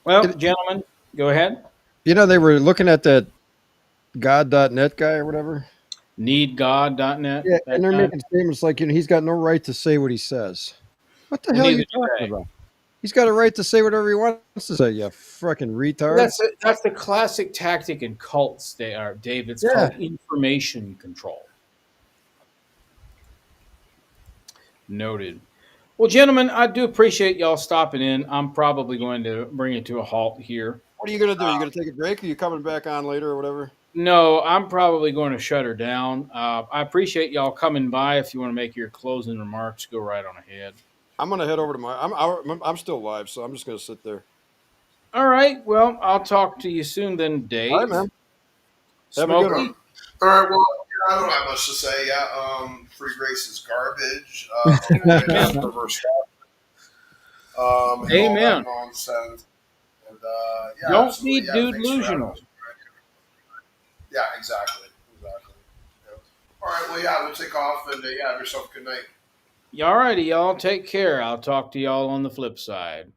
Well, gentlemen, go ahead. You know, they were looking at that God.net guy or whatever. Needgod.net. Yeah, and they're making statements like, he's got no right to say what he says. What the hell are you talking about? He's got a right to say whatever he wants to say, you fucking retard. That's the classic tactic in cults, Dave. It's called information control. Noted. Well, gentlemen, I do appreciate y'all stopping in. I'm probably going to bring it to a halt here. What are you going to do? Are you going to take a break? Or are you coming back on later or whatever? No, I'm probably going to shut her down. I appreciate y'all coming by. If you want to make your closing remarks, go right on ahead. I'm going to head over to I'm still live, so I'm just going to sit there. All right. Well, I'll talk to you soon then, Dave. All right, man. Have a good one. All right. Well, I don't have much to say. Yeah. Free Grace is garbage. Amen. Nonsense. And, don't be delusional. Yeah, exactly. Yeah. All right. Well, yeah, we'll take off and have yourself a good night. All righty, y'all. Take care. I'll talk to y'all on the flip side.